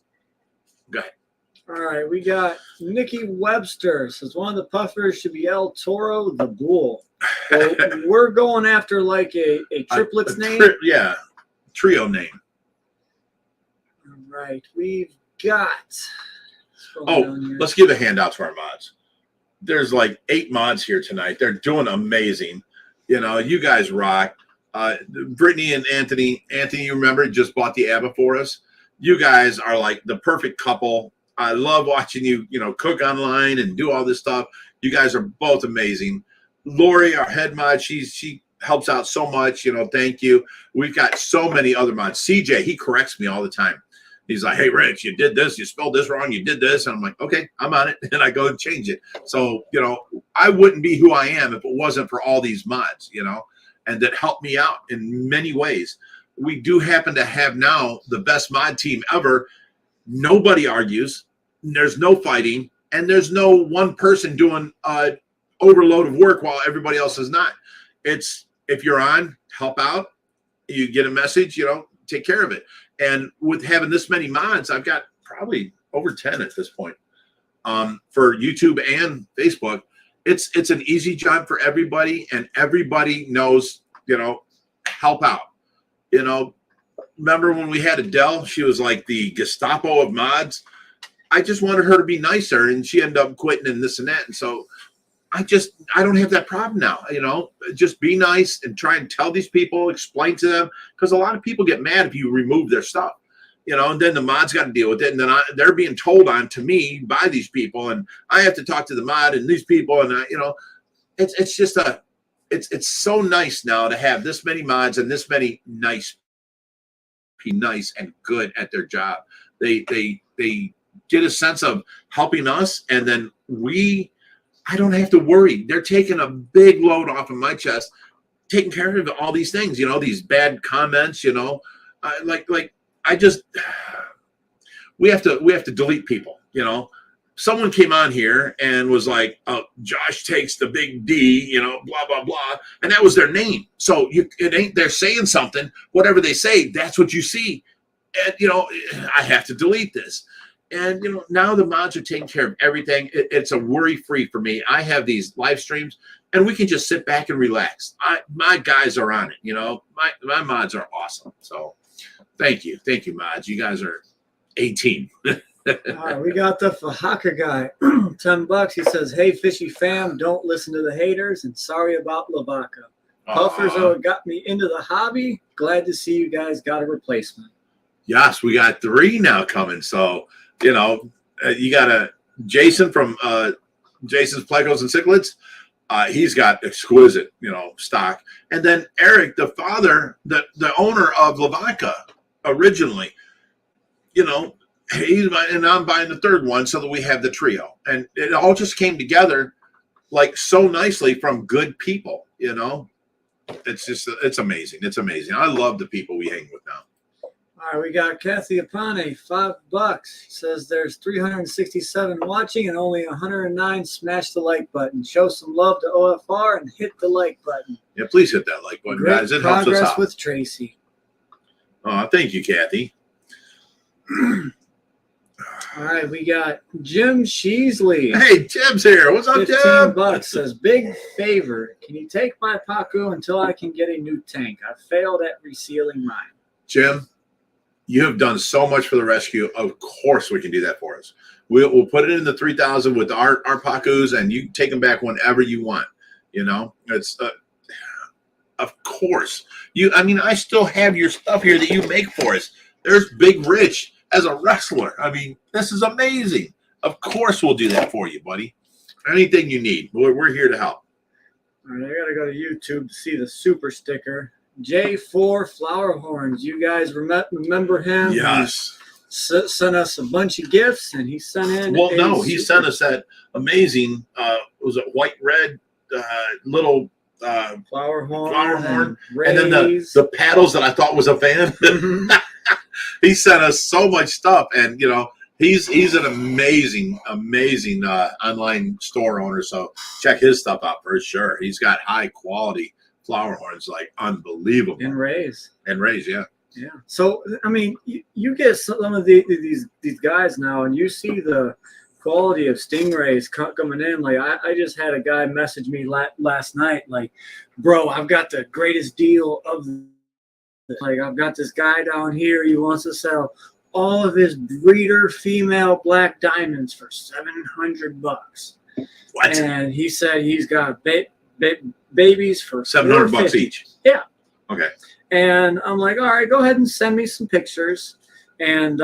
ahead. All right, we got Nikki Webster says one of the puffers should be El Toro the Bull. So we're going after like a triplets name. Yeah, trio name. All right, we've got. Let's give a handout to our mods. There's like 8 mods here tonight. They're doing amazing. You guys rock. Brittany and Anthony, you remember, just bought the ABBA for us. You guys are like the perfect couple. I love watching you, cook online and do all this stuff. You guys are both amazing. Lori, our head mod, she helps out so much. Thank you. We've got so many other mods. CJ, he corrects me all the time. He's like, hey, Rich, you did this. You spelled this wrong. You did this. And I'm like, okay, I'm on it. And I go and change it. So, I wouldn't be who I am if it wasn't for all these mods, and that helped me out in many ways. We do happen to have now the best mod team ever. Nobody argues. There's no fighting. And there's no one person doing overload of work while everybody else is not. It's if you're on, help out. You get a message, take care of it. And with having this many mods, I've got probably over 10 at this point for YouTube and Facebook. It's an easy job for everybody, and everybody knows, help out. Remember when we had Adele? She was like the Gestapo of mods. I just wanted her to be nicer, and she ended up quitting and this and that. And so I don't have that problem now. Just be nice and try and tell these people, explain to them, because a lot of people get mad if you remove their stuff, and then the mods got to deal with it. And then they're being told on to me by these people, and I have to talk to the mod and these people. And, it's just it's so nice now to have this many mods and this many nice and good at their job. They get a sense of helping us, and then I don't have to worry. They're taking a big load off of my chest, taking care of all these things, these bad comments, we have to delete people, Someone came on here and was like, oh, Josh takes the big D, blah, blah, blah. And that was their name. So they're saying something, whatever they say, that's what you see. And, I have to delete this. And, now the mods are taking care of everything. It's a worry-free for me. I have these live streams, and we can just sit back and relax. My guys are on it, My mods are awesome. So thank you. Thank you, mods. You guys are 18. All right, we got the Fahaka guy. $10. He says, hey, Fishy fam, don't listen to the haters, and sorry about Lavaca. Puffers are what got me into the hobby. Glad to see you guys got a replacement. Yes, we got 3 now coming. So, you got Jason from Jason's Plegos and Cichlids. He's got exquisite, stock. And then Eric, the father, the owner of Lavaca originally, and I'm buying the 3rd one so that we have the trio. And it all just came together like so nicely from good people, It's amazing. It's amazing. I love the people we hang with now. All right, we got Kathy Apane, $5. Says there's 367 watching and only 109 smash the like button. Show some love to OFR and hit the like button. Yeah, please hit that like button, Great guys. It helps us progress out. with Tracy. Oh, thank you, Kathy. All right, we got Jim Sheasley. Hey, Jim's here. What's up, Jim? $15 says, big favor. Can you take my Pacu until I can get a new tank? I failed at resealing mine. Jim, you have done so much for the rescue. Of course we can do that for us. We'll put it in the 3,000 with our Pacus, and you take them back whenever you want. It's of course. I still have your stuff here that you make for us. There's Big Rich as a wrestler. This is amazing. Of course we'll do that for you, buddy. Anything you need, we're here to help. All right, I got to go to YouTube to see the super sticker. J4 Flower Horns. You guys remember him? Yes. He sent us a bunch of gifts, and he sent in. Well, no, he sent us that amazing, was it white, red, little flower horn. And then the paddles that I thought was a fan. Mm-hmm. He sent us so much stuff, and He's an amazing online store owner. So check his stuff out for sure. He's got high quality flower horns, like unbelievable. And rays. Yeah. Yeah. So I mean, you get some of these guys now, and you see the quality of stingrays coming in. Like I just had a guy message me last night, like, bro, I've got the greatest deal of the, like, I've got this guy down here. He wants to sell all of his breeder female black diamonds for $700. What? And he said he's got babies for $700 each. Yeah. Okay. And I'm like, all right, go ahead and send me some pictures. And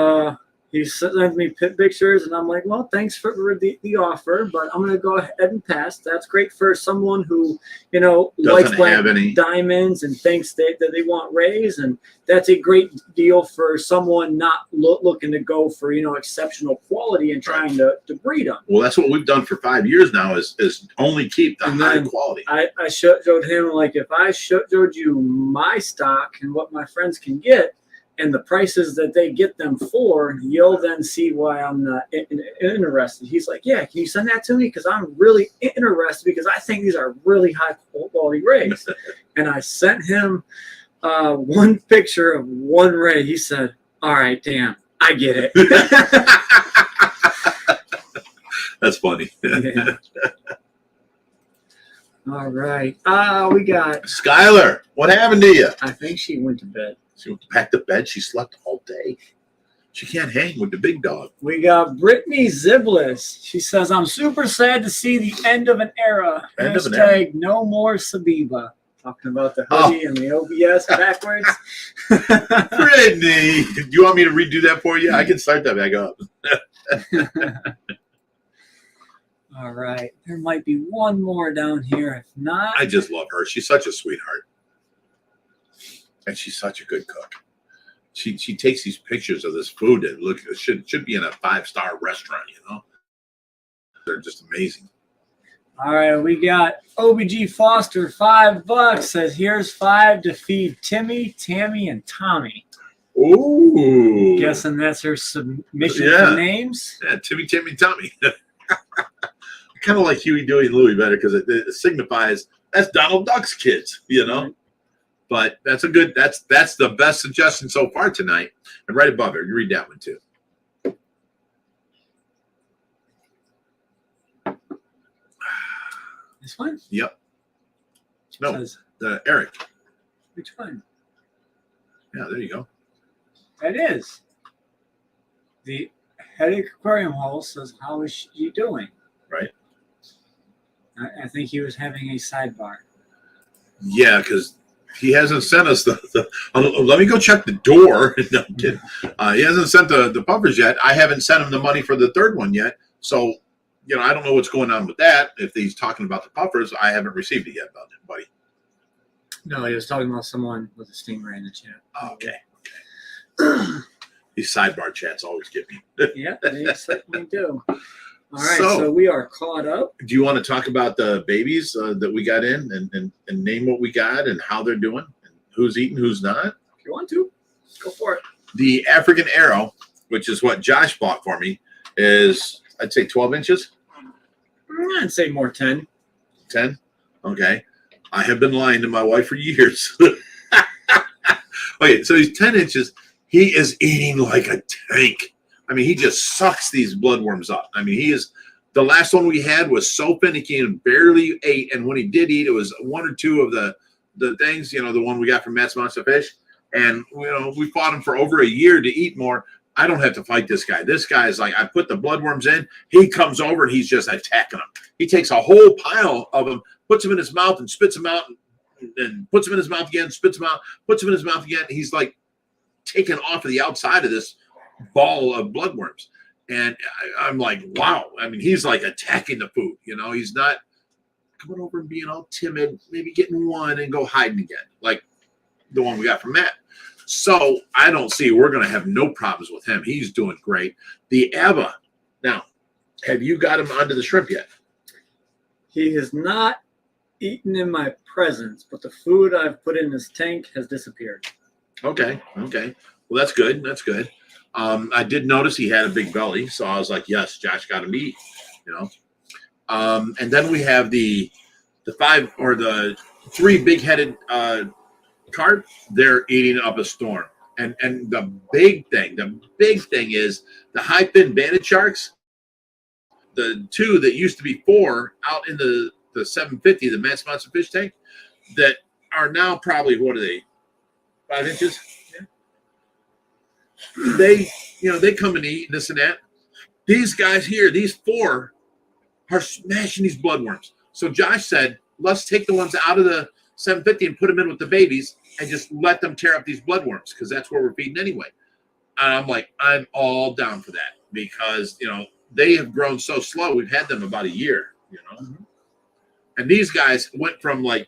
he sent me pictures, and I'm like, well, thanks for the offer, but I'm going to go ahead and pass. That's great for someone who, you know, likes black diamonds and thinks that they want rays, and that's a great deal for someone not looking to go for, you know, exceptional quality and trying to breed them. Well, that's what we've done for 5 years now is only keep the high quality. I showed him, like, if I showed you my stock and what my friends can get, and the prices that they get them for, you'll then see why I'm not interested. He's like, yeah, can you send that to me? Because I'm really interested, because I think these are really high quality rays. And I sent him one picture of one ray. He said, all right, damn, I get it. That's funny. Yeah. All right. We got Skylar. What happened to you? I think she went to bed. She went back to bed. She slept all day. She can't hang with the big dog. We got Brittany Ziblis. She says, I'm super sad to see the end of an era. End of an era. No more Sabiba. Talking about the hoodie and the OBS backwards. Brittany, do you want me to redo that for you? I can start that back up. All right. There might be one more down here. If not, I just love her. She's such a sweetheart. And she's such a good cook. She takes these pictures of this food that look should be in a 5-star restaurant, you know. They're just amazing. All right, we got OBG Foster, $5. Says here's 5 to feed Timmy, Tammy, and Tommy. Ooh. Guessing that's her submission for names. Yeah, Timmy, Tammy, Tommy. I kind of like Huey, Dewey, and Louie better because it signifies that's Donald Duck's kids, you know. Right. But that's that's the best suggestion so far tonight. And right above it, you read that one too. This one? Yep. No, Says, Eric. which one? Yeah, there you go. That is. The Headache Aquarium Hole says, how is she doing? Right. I think he was having a sidebar. Yeah, because he hasn't sent us let me go check the door. No, I'm kidding. He hasn't sent the puffers yet. I haven't sent him the money for the third one yet. So, you know, I don't know what's going on with that. If he's talking about the puffers, I haven't received it yet, buddy. No, he was talking about someone with a stingray in the chat. Oh, okay. These sidebar chats always get me. Yeah, they certainly do. All right, so we are caught up. Do you want to talk about the babies that we got in and name what we got and how they're doing and who's eating, who's not? If you want to, go for it. The African Arrow, which is what Josh bought for me, is, I'd say 12 inches. I'd say more 10. 10? Okay. I have been lying to my wife for years. Okay, so he's 10 inches. He is eating like a tank. I mean, he just sucks these bloodworms up. I mean, the last one we had was so finicky and barely ate. And when he did eat, it was 1 or 2 of the things, you know, the one we got from Matt's Monster Fish. And, you know, we fought him for over a year to eat more. I don't have to fight this guy. This guy is like, I put the bloodworms in. He comes over and he's just attacking them. He takes a whole pile of them, puts them in his mouth and spits them out, and puts them in his mouth again, spits them out, puts them in his mouth again. He's like taking off of the outside of this ball of bloodworms. And I'm like, wow. I mean, he's like attacking the food. You know, he's not coming over and being all timid, maybe getting one and go hiding again, like the one we got from Matt. So I don't see we're going to have no problems with him. He's doing great. The Abba. Now, have you got him onto the shrimp yet? He has not eaten in my presence, but the food I've put in his tank has disappeared. Okay. Well, that's good. That's good. I did notice he had a big belly, so I was like, yes, Josh got him to eat, you know. And then we have the 5 or the 3 big-headed carp. They're eating up a storm. And the big thing is the high fin banded sharks. The 2 that used to be 4 out in the 750, the mass monster fish tank, that are now probably, what are they, 5 inches? Yeah. They come and eat this and that. These guys here, these 4, are smashing these bloodworms. So Josh said, let's take the ones out of the 750 and put them in with the babies and just let them tear up these bloodworms, because that's where we're feeding anyway. And I'm like, I'm all down for that, because, they have grown so slow. We've had them about a year, And these guys went from like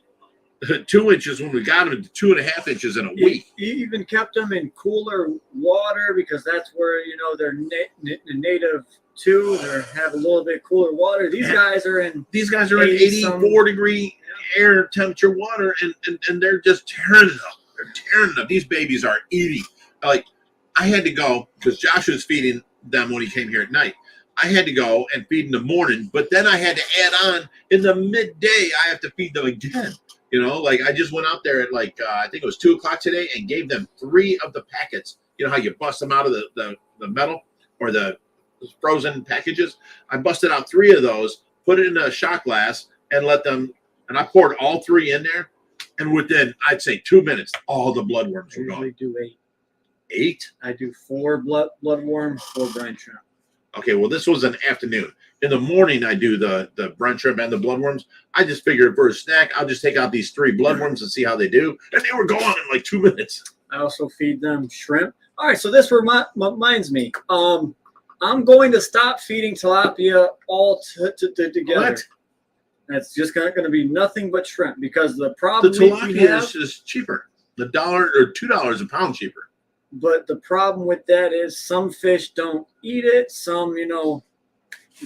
2 inches when we got them to 2.5 inches in a week. You even kept them in cooler water, because that's where, they're native to. They have a little bit cooler water. These guys are in 84 degree air temperature water, and they're just tearing it up. They're tearing it up. These babies are eating. Like, I had to go, because Josh was feeding them when he came here at night. I had to go and feed in the morning, but then I had to add on in the midday. I have to feed them again. Like, I just went out there at I think it was 2:00 today, and gave them 3 of the packets. You know how you bust them out of the metal or the frozen packages? I busted out 3 of those, put it in a shot glass, and let them. And I poured all 3 in there, and within, I'd say, 2 minutes, all the bloodworms were gone. I usually do 8. 8? I do 4 bloodworms, 4 brine shrimp. Okay, well, this was an afternoon. In the morning, I do the brine shrimp and the bloodworms. I just figured for a snack, I'll just take out these 3 bloodworms and see how they do. And they were gone in like 2 minutes. I also feed them shrimp. All right, so this reminds me. I'm going to stop feeding tilapia all together. What? It's just going to be nothing but shrimp, because the problem The we tilapia have, is cheaper. $1 or $2 a pound cheaper. but the problem with that is some fish don't eat it. Some,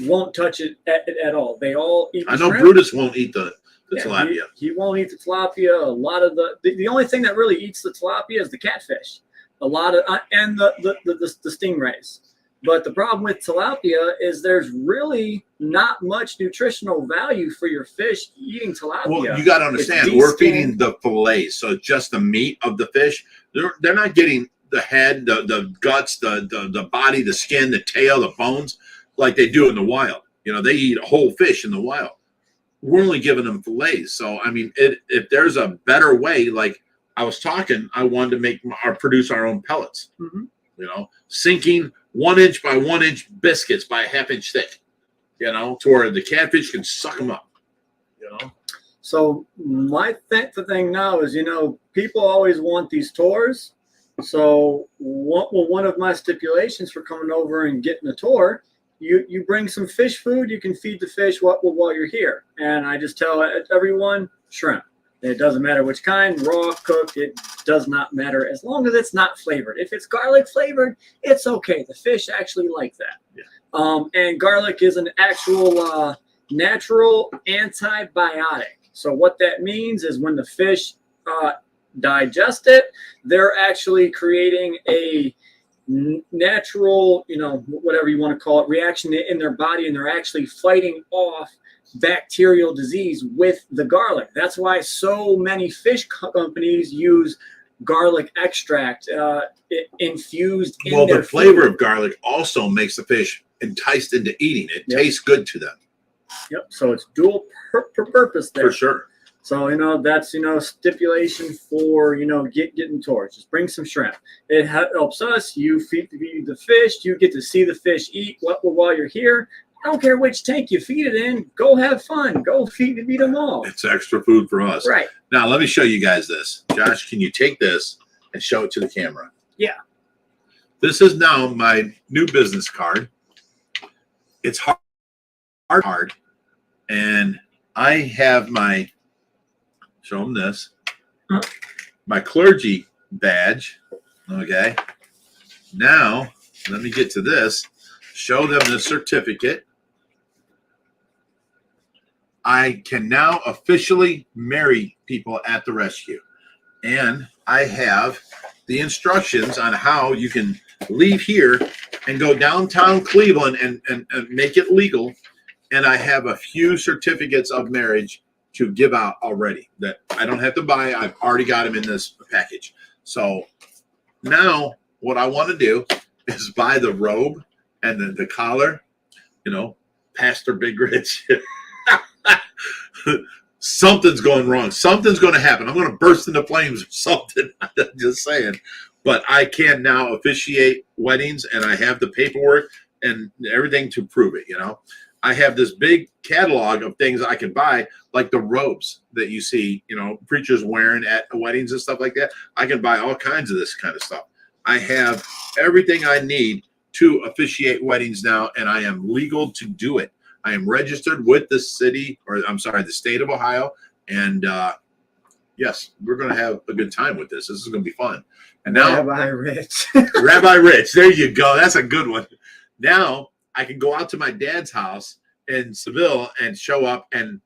won't touch it at all. They all eat the I know shrimp. Brutus won't eat the tilapia. He won't eat the tilapia. A lot of the only thing that really eats the tilapia is the catfish. A lot of and the stingrays. But the problem with tilapia is there's really not much nutritional value for your fish eating tilapia. Well, you got to understand, we're feeding the fillets, so just the meat of the fish. They're not getting the head, the guts, the body, the skin, the tail, the bones, like they do in the wild. They eat a whole fish in the wild. We're only giving them fillets. So, I mean, if there's a better way, like I was talking, I wanted to make produce our own pellets. Mm-hmm. Sinking 1 inch by 1 inch biscuits by a ½ inch thick, to where the catfish can suck them up, So the thing now is, people always want these tours. So one of my stipulations for coming over and getting a tour, you bring some fish food. You can feed the fish while you're here. And I just tell everyone, shrimp. It doesn't matter which kind, raw, cooked, it does not matter, as long as it's not flavored. If it's garlic flavored, it's okay. The fish actually like that. Yeah. And garlic is an actual natural antibiotic. So what that means is when the fish digest it, they're actually creating a natural, whatever you want to call it, reaction in their body, and they're actually fighting off bacterial disease with the garlic. That's why so many fish companies use garlic extract infused in their the flavor food. of garlic also makes the fish enticed into eating it. Tastes good to them. Yep. So it's dual purpose there. For sure. So, that's, stipulation for, getting tours. Just bring some shrimp. It helps us. You feed the fish. You get to see the fish eat while you're here. I don't care which tank you feed it in. Go have fun. Go feed them all. It's extra food for us. Right. Now, let me show you guys this. Josh, can you take this and show it to the camera? Yeah. This is now my new business card. It's hard. And I have show them this, my clergy badge. Okay. Now, let me get to this. Show them the certificate. I can now officially marry people at the rescue. And I have the instructions on how you can leave here and go downtown Cleveland and make it legal. And I have a few certificates of marriage to give out already that I don't have to buy. I've already got them in this package. So now what I want to do is buy the robe and the collar, Pastor Bigrich. Something's going wrong. Something's going to happen. I'm going to burst into flames or something. I'm just saying. But I can now officiate weddings, and I have the paperwork and everything to prove it, I have this big catalog of things I can buy, like the robes that you see, preachers wearing at weddings and stuff like that. I can buy all kinds of this kind of stuff. I have everything I need to officiate weddings now, and I am legal to do it. I am registered with the the state of Ohio. And yes, we're going to have a good time with this. This is going to be fun. And now Rabbi Rich. Rabbi Rich, there you go. That's a good one. Now I can go out to my dad's house in Seville and show up and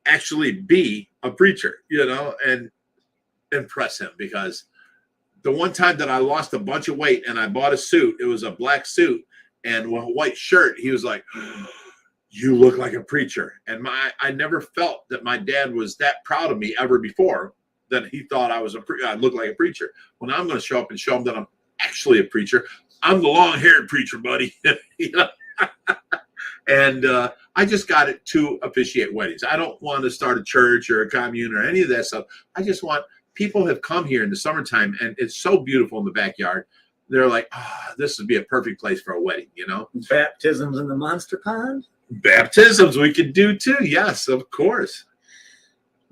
actually be a preacher, and impress him. Because the one time that I lost a bunch of weight and I bought a suit, it was a black suit and with a white shirt, he was like, "You look like a preacher." And I never felt that my dad was that proud of me ever before, that he thought I looked like a preacher. Well, now I'm going to show up and show him that I'm actually a preacher. I'm the long-haired preacher, buddy. And I just got it to officiate weddings. I don't want to start a church or a commune or any of that stuff. I just want people have come here in the summertime, and it's so beautiful in the backyard. They're like, this would be a perfect place for a wedding, Baptisms in the monster pond? Baptisms we could do too. Yes, of course.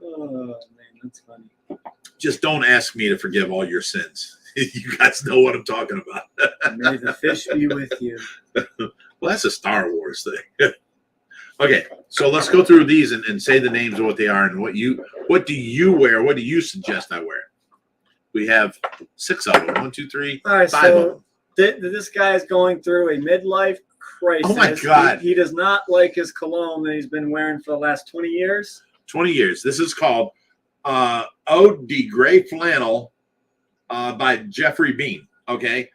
Oh, man, that's funny. Just don't ask me to forgive all your sins. You guys know what I'm talking about. May the fish be with you. Well, that's a Star Wars thing. Okay, so let's go through these and say the names of what they are and what do you wear? What do you suggest I wear? We have 6 of them. 1, 2, 3, All right, 5 of them. This guy is going through a midlife crisis. Oh my God. He does not like his cologne that he's been wearing for the last 20 years. 20 years. This is called Eau de Gray Flannel by Jeffrey Bean. Okay,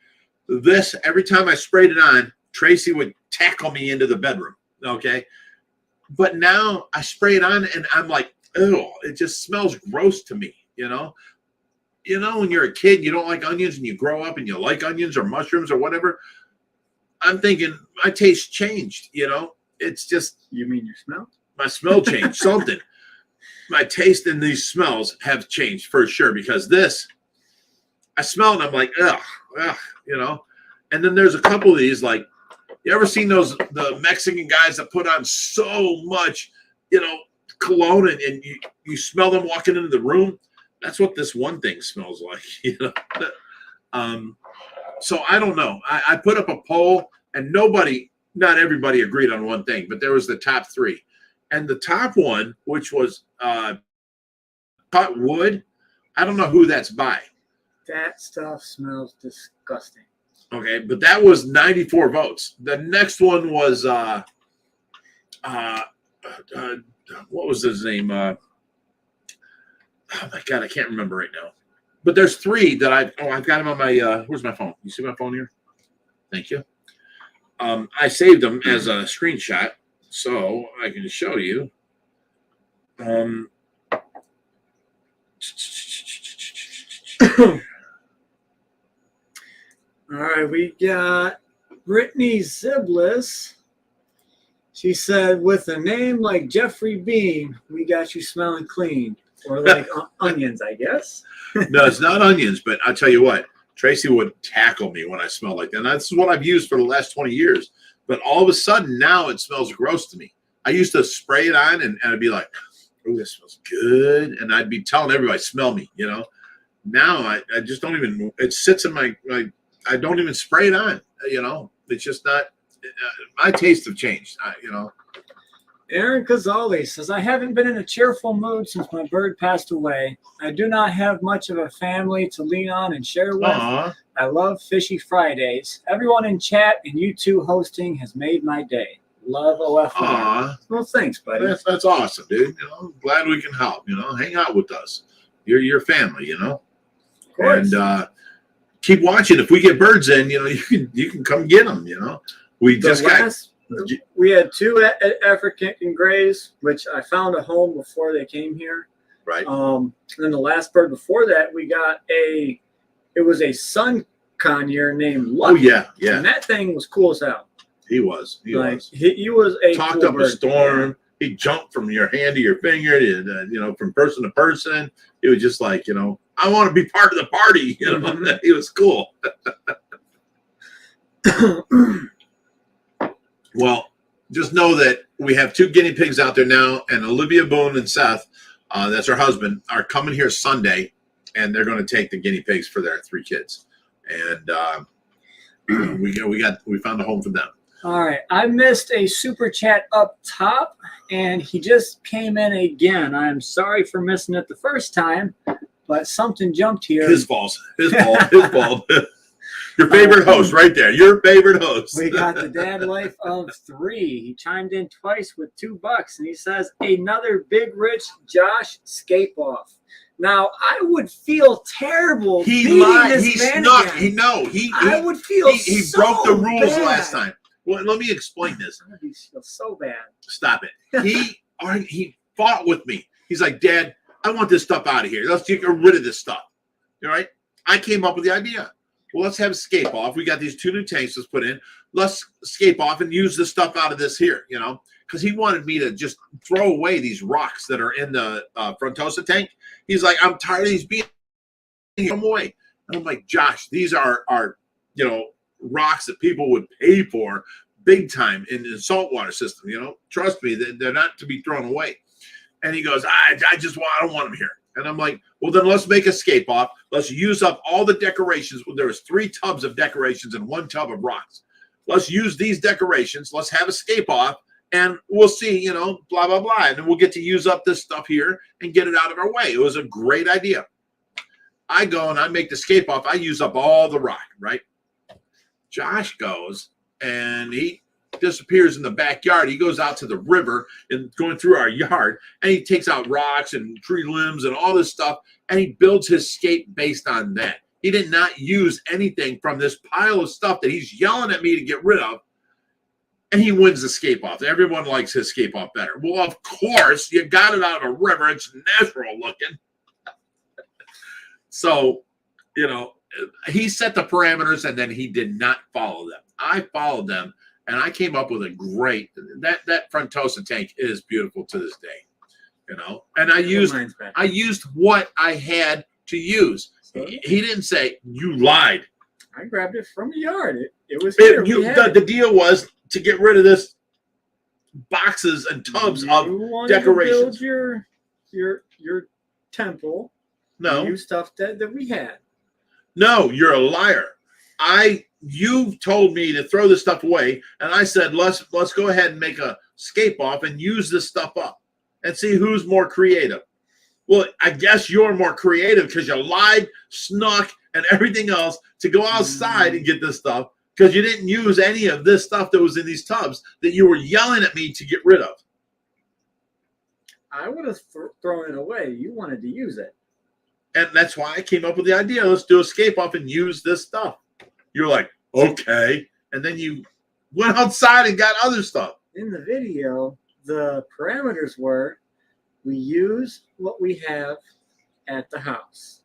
this every time I sprayed it on, Tracy would tackle me into the bedroom. Okay, but now I spray it on and I'm like, oh, it just smells gross to me. When you're a kid, you don't like onions, and you grow up and you like onions or mushrooms or whatever. I'm thinking my taste changed. It's just. You mean your smell? My smell changed. Something. My taste in these smells have changed for sure, because this, I smell it and I'm like, ugh, And then there's a couple of these, like, you ever seen the Mexican guys that put on so much, cologne and you smell them walking into the room? That's what this one thing smells like, So I don't know. I put up a poll, and not everybody agreed on one thing, but there was the top 3. And the top one, which was cut wood, I don't know who that's by. That stuff smells disgusting. Okay, but that was 94 votes. The next one was what was his name? Oh my God, I can't remember right now. But there's 3 that I've got them on my where's my phone? You see my phone here? Thank you. I saved them as a screenshot so I can show you. All right, we got Brittany Ziblis. She said, with a name like Jeffrey Bean, we got you smelling clean. Or like onions, I guess. No, it's not onions, but I'll tell you what, Tracy would tackle me when I smell like that. And that's what I've used for the last 20 years. But all of a sudden, now it smells gross to me. I used to spray it on, and I'd be like, oh, this smells good. And I'd be telling everybody, smell me, Now I just don't even, it sits in my I don't even spray it on, It's just not, my tastes have changed, Aaron Cazali says, I haven't been in a cheerful mood since my bird passed away. I do not have much of a family to lean on and share with. Aww. I love Fishy Fridays. Everyone in chat and you two hosting has made my day. Love OFR. Aww. Well, thanks, buddy. That's awesome, dude. Glad we can help, hang out with us. You're your family, Of course. And keep watching. If we get birds in, you can come get them. We just we had 2 African grays, which I found a home before they came here. Right. And then the last bird before that, we got it was a sun conure named Lucky. Oh yeah, yeah. And that thing was cool as hell. He was. He was. He was a talked cool up bird. a storm. He jumped from your hand to your finger, from person to person. It was just like, I want to be part of the party. He was cool. Well, just know that we have 2 guinea pigs out there now, and Olivia Boone and Seth, that's her husband, are coming here Sunday, and they're going to take the guinea pigs for their 3 kids. And we found a home for them. All right. I missed a super chat up top, and he just came in again. I'm sorry for missing it the first time, but something jumped here. His fault. His fault. Your favorite host right there. Your favorite host. We got the dad life of 3. He chimed in twice with $2, and he says, another big rich Josh scape off. Now, I would feel terrible. He lied. He snuck. I would feel he so broke the rules bad. last time. Well, let me explain this. I would feel so bad. Stop it. He fought with me. He's like, Dad, I want this stuff out of here. Let's get rid of this stuff. All right. I came up with the idea. Well, let's have scape off. We got these 2 new tanks. Let's put in. Let's scape off and use the stuff out of this here, because he wanted me to just throw away these rocks that are in the Frontosa tank. He's like, I'm tired of these being thrown away. And I'm like, Josh, these are rocks that people would pay for big time in the saltwater system. Trust me, they're not to be thrown away. And he goes, I don't want them here. And I'm like, well, then let's make a scape off. Let's use up all the decorations. There was 3 tubs of decorations and 1 tub of rocks. Let's use these decorations. Let's have a scape off, and we'll see, blah, blah, blah. And then we'll get to use up this stuff here and get it out of our way. It was a great idea. I go and I make the scape off. I use up all the rock, right? Josh goes and he disappears in the backyard. He goes out to the river and going through our yard, and he takes out rocks and tree limbs and all this stuff, and he builds his scape based on that. He did not use anything from this pile of stuff that he's yelling at me to get rid of, and he wins the scape off. Everyone likes his scape off better. Well, of course, you got it out of a river. It's natural looking. So, he set the parameters, and then he did not follow them. I followed them. And I came up with a great that Frontosa tank is beautiful to this day, And I used what I had to use. He didn't say you lied. I grabbed it from the yard. It was here. The deal was to get rid of this boxes and tubs of decorations. To build your temple. No, new stuff that we had. No, you're a liar. You told me to throw this stuff away, and I said, let's go ahead and make a scape off and use this stuff up and see who's more creative. Well, I guess you're more creative because you lied, snuck, and everything else to go outside and get this stuff because you didn't use any of this stuff that was in these tubs that you were yelling at me to get rid of. I would have thrown it away. You wanted to use it. And that's why I came up with the idea. Let's do a scape off and use this stuff. You're like, okay. And then you went outside and got other stuff. In the video, the parameters were we use what we have at the house.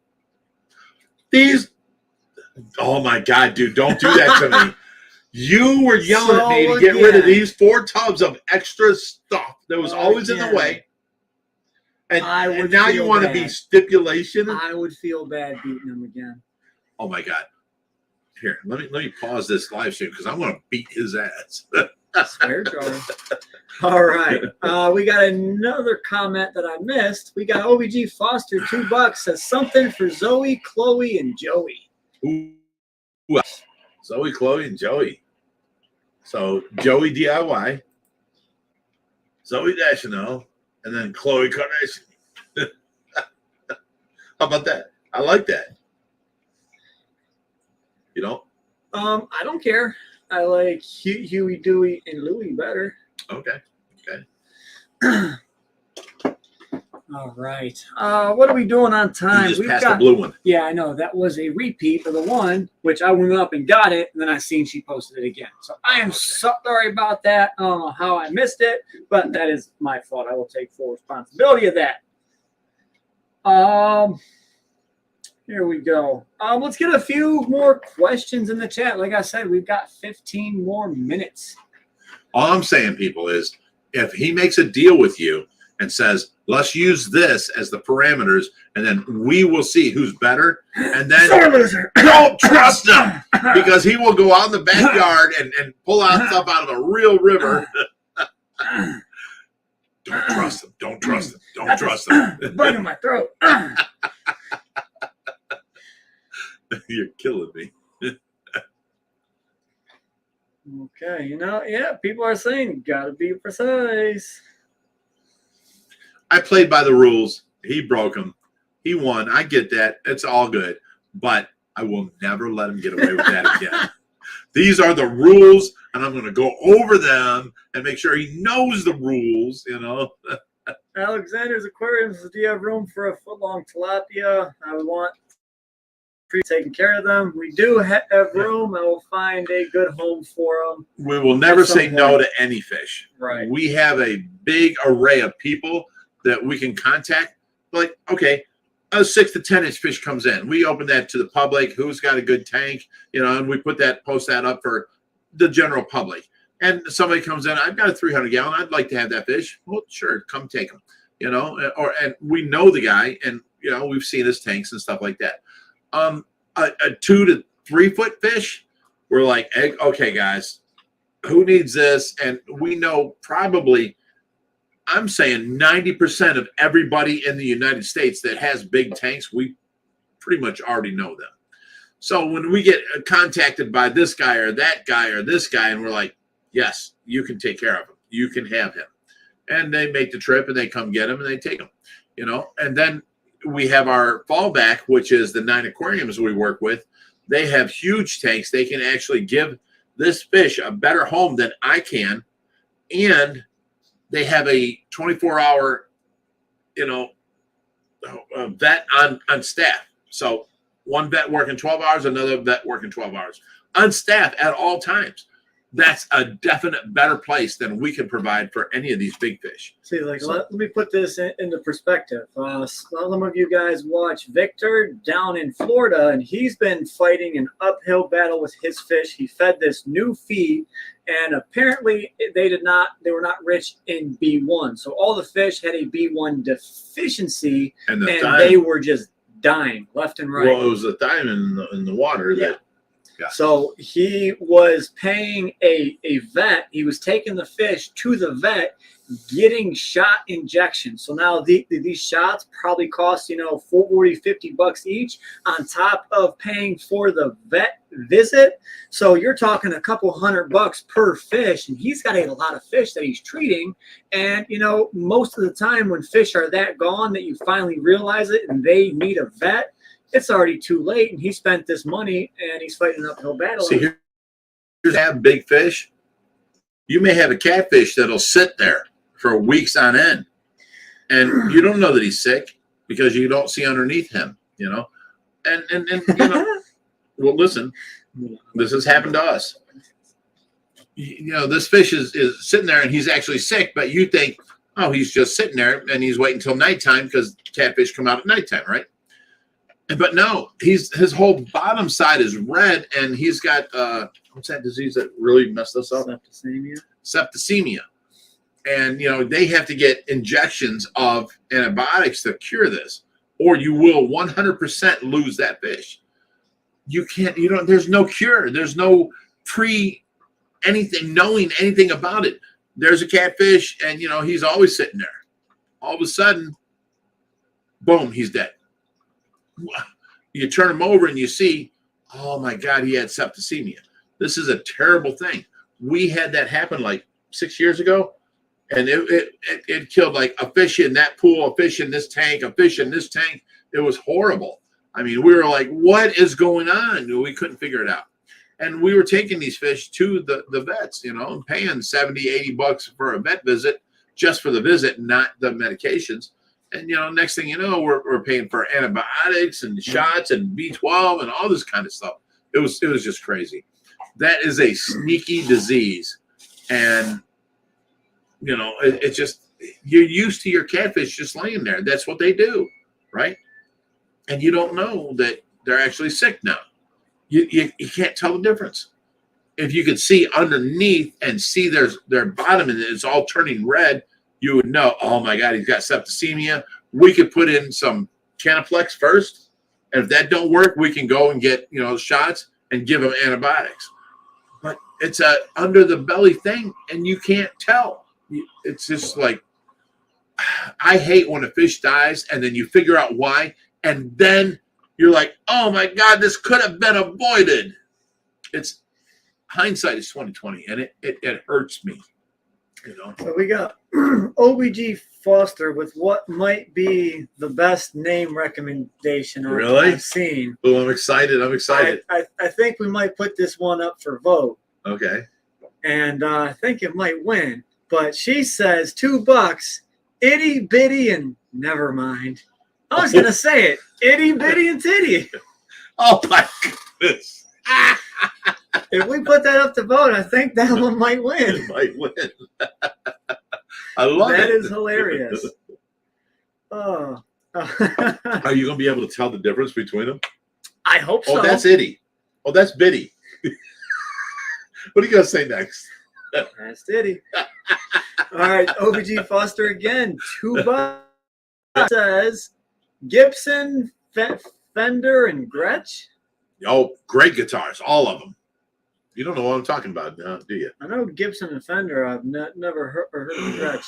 Oh my God, dude, don't do that to me. You were yelling at me to get rid of these 4 tubs of extra stuff that was always in the way. And now you want to be stipulation? I would feel bad beating him again. Oh my God. Here, let me pause this live stream because I want to beat his ass. Swear, Charlie. All right. We got another comment that I missed. We got OBG Foster, $2, says something for Zoe, Chloe, and Joey. Ooh. Zoe, Chloe, and Joey. So Joey DIY, Zoe Deschanel, and then Chloe Kardashian. How about that? I like that. You know? I don't care. I like Huey, Dewey, and Louie better. Okay. All right. What are we doing on time? You just passed the blue one. Yeah, I know. That was a repeat of the one, which I went up and got it, and then I seen she posted it again. So I am so sorry about that. I don't know how I missed it, but that is my fault. I will take full responsibility of that. Here we go. Let's get a few more questions in the chat. Like I said, we've got 15 more minutes. All I'm saying, people, is if he makes a deal with you and says, let's use this as the parameters, and then we will see who's better, and then don't trust him, because he will go out in the backyard and pull out stuff out of a real river. Don't trust him. Don't trust him. Don't trust him. Bug in my throat. You're killing me. Okay, yeah, people are saying gotta be precise. I played by the rules. He broke them. He won. I get that. It's all good. But I will never let him get away with that again. These are the rules, and I'm going to go over them and make sure he knows the rules, Alexander's Aquarium says, do you have room for a foot-long tilapia? I would want taking care of them. We do have room. I will find a good home for them. We will never say no to any fish. Right. We have a big array of people that we can contact. Like, okay, a 6 to 10 inch fish comes in. We open that to the public. Who's got a good tank? And we post that up for the general public. And somebody comes in, I've got a 300 gallon. I'd like to have that fish. Well, sure, come take them. And we know the guy, and we've seen his tanks and stuff like that. A 2 to 3 foot fish, we're like, okay, guys, who needs this? And we know probably, I'm saying 90% of everybody in the United States that has big tanks, we pretty much already know them. So when we get contacted by this guy or that guy or this guy, and we're like, yes, you can take care of him. You can have him. And they make the trip and they come get him and they take him, and then we have our fallback, which is the 9 aquariums we work with. They have huge tanks. They can actually give this fish a better home than I can. And they have a 24-hour, vet on staff. So one vet working 12 hours, another vet working 12 hours on staff at all times. That's a definite better place than we can provide for any of these big fish. See, let me put this into perspective. Some of you guys watch Victor down in Florida, and he's been fighting an uphill battle with his fish. He fed this new feed, and apparently they were not rich in B1. So all the fish had a B1 deficiency, and they were just dying left and right. Well, it was the time in the water that. Yeah. So he was paying a vet. He was taking the fish to the vet, getting shot injections. So now these shots probably cost, $40, $50 each on top of paying for the vet visit. So you're talking a couple $100 per fish, and he's got a lot of fish that he's treating. And, most of the time when fish are that gone that you finally realize it and they need a vet, it's already too late, and he spent this money, and he's fighting an uphill battle. See, here's have big fish. You may have a catfish that'll sit there for weeks on end, and you don't know that he's sick because you don't see underneath him, And well, listen, this has happened to us. This fish is sitting there, and he's actually sick, but you think, oh, he's just sitting there, and he's waiting until nighttime because catfish come out at nighttime, right? But no, his whole bottom side is red, and he's got what's that disease that really messed us up? Septicemia. And they have to get injections of antibiotics to cure this, or you will 100% lose that fish. You can't. There's no cure. There's no knowing anything about it. There's a catfish, and he's always sitting there. All of a sudden, boom, he's dead. You turn him over and you see, oh my God, he had septicemia. This is a terrible thing. We had that happen like 6 years ago, and it killed like a fish in that pool, a fish in this tank, a fish in this tank. It was horrible. I mean, we were like, what is going on? We couldn't figure it out. And we were taking these fish to the vets, and paying $70, $80 for a vet visit just for the visit, not the medications. And, next thing you know, we're paying for antibiotics and shots and B12 and all this kind of stuff. It was just crazy. That is a sneaky disease. And, it's just, you're used to your catfish just laying there. That's what they do, right? And you don't know that they're actually sick now. You can't tell the difference. If you could see underneath and see their bottom and it's all turning red, you would know, oh my God, he's got septicemia. We could put in some Canaplex first. And if that don't work, we can go and get, shots and give them antibiotics. But it's a under the belly thing and you can't tell. It's just like, I hate when a fish dies and then you figure out why. And then you're like, oh my God, this could have been avoided. It's hindsight is 20/20, and it hurts me. So we got OBG Foster with what might be the best name recommendation I've seen. Oh, I'm excited. I think we might put this one up for vote. Okay. And I think it might win. But she says $2, itty bitty and never mind. I was gonna say it. Itty bitty and titty. Oh my goodness. If we put that up to vote, I think that one might win. It might win. I love it. That is hilarious. Oh. Are you gonna be able to tell the difference between them? I hope so. Oh, that's itty. Oh, that's bitty. What are you gonna say next? That's titty. All right, OBG Foster again. $2 says Gibson, Fender, and Gretsch. Oh, great guitars, all of them. You don't know what I'm talking about now, do you? I know Gibson and Fender. I've never heard of Gretsch.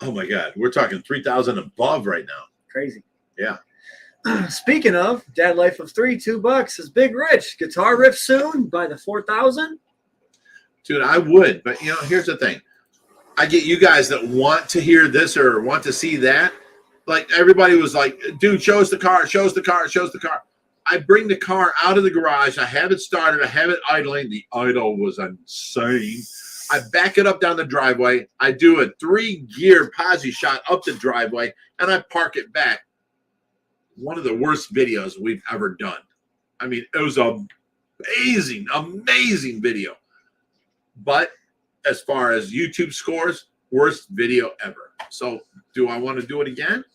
Oh my God, we're talking 3,000 above right now. Crazy. Yeah. Speaking of Dad Life of 3, $2 is Big Rich. Guitar riff soon by the 4,000. Dude, I would, but here's the thing. I get you guys that want to hear this or want to see that. Like everybody was like, dude, show us the car, show us the car, show us the car. I bring the car out of the garage. I have it started. I have it idling. The idle was insane. I back it up down the driveway. I do a 3-gear posi shot up the driveway, and I park it back. One of the worst videos we've ever done. I mean, it was amazing, amazing video. But as far as YouTube scores, worst video ever. So do I want to do it again?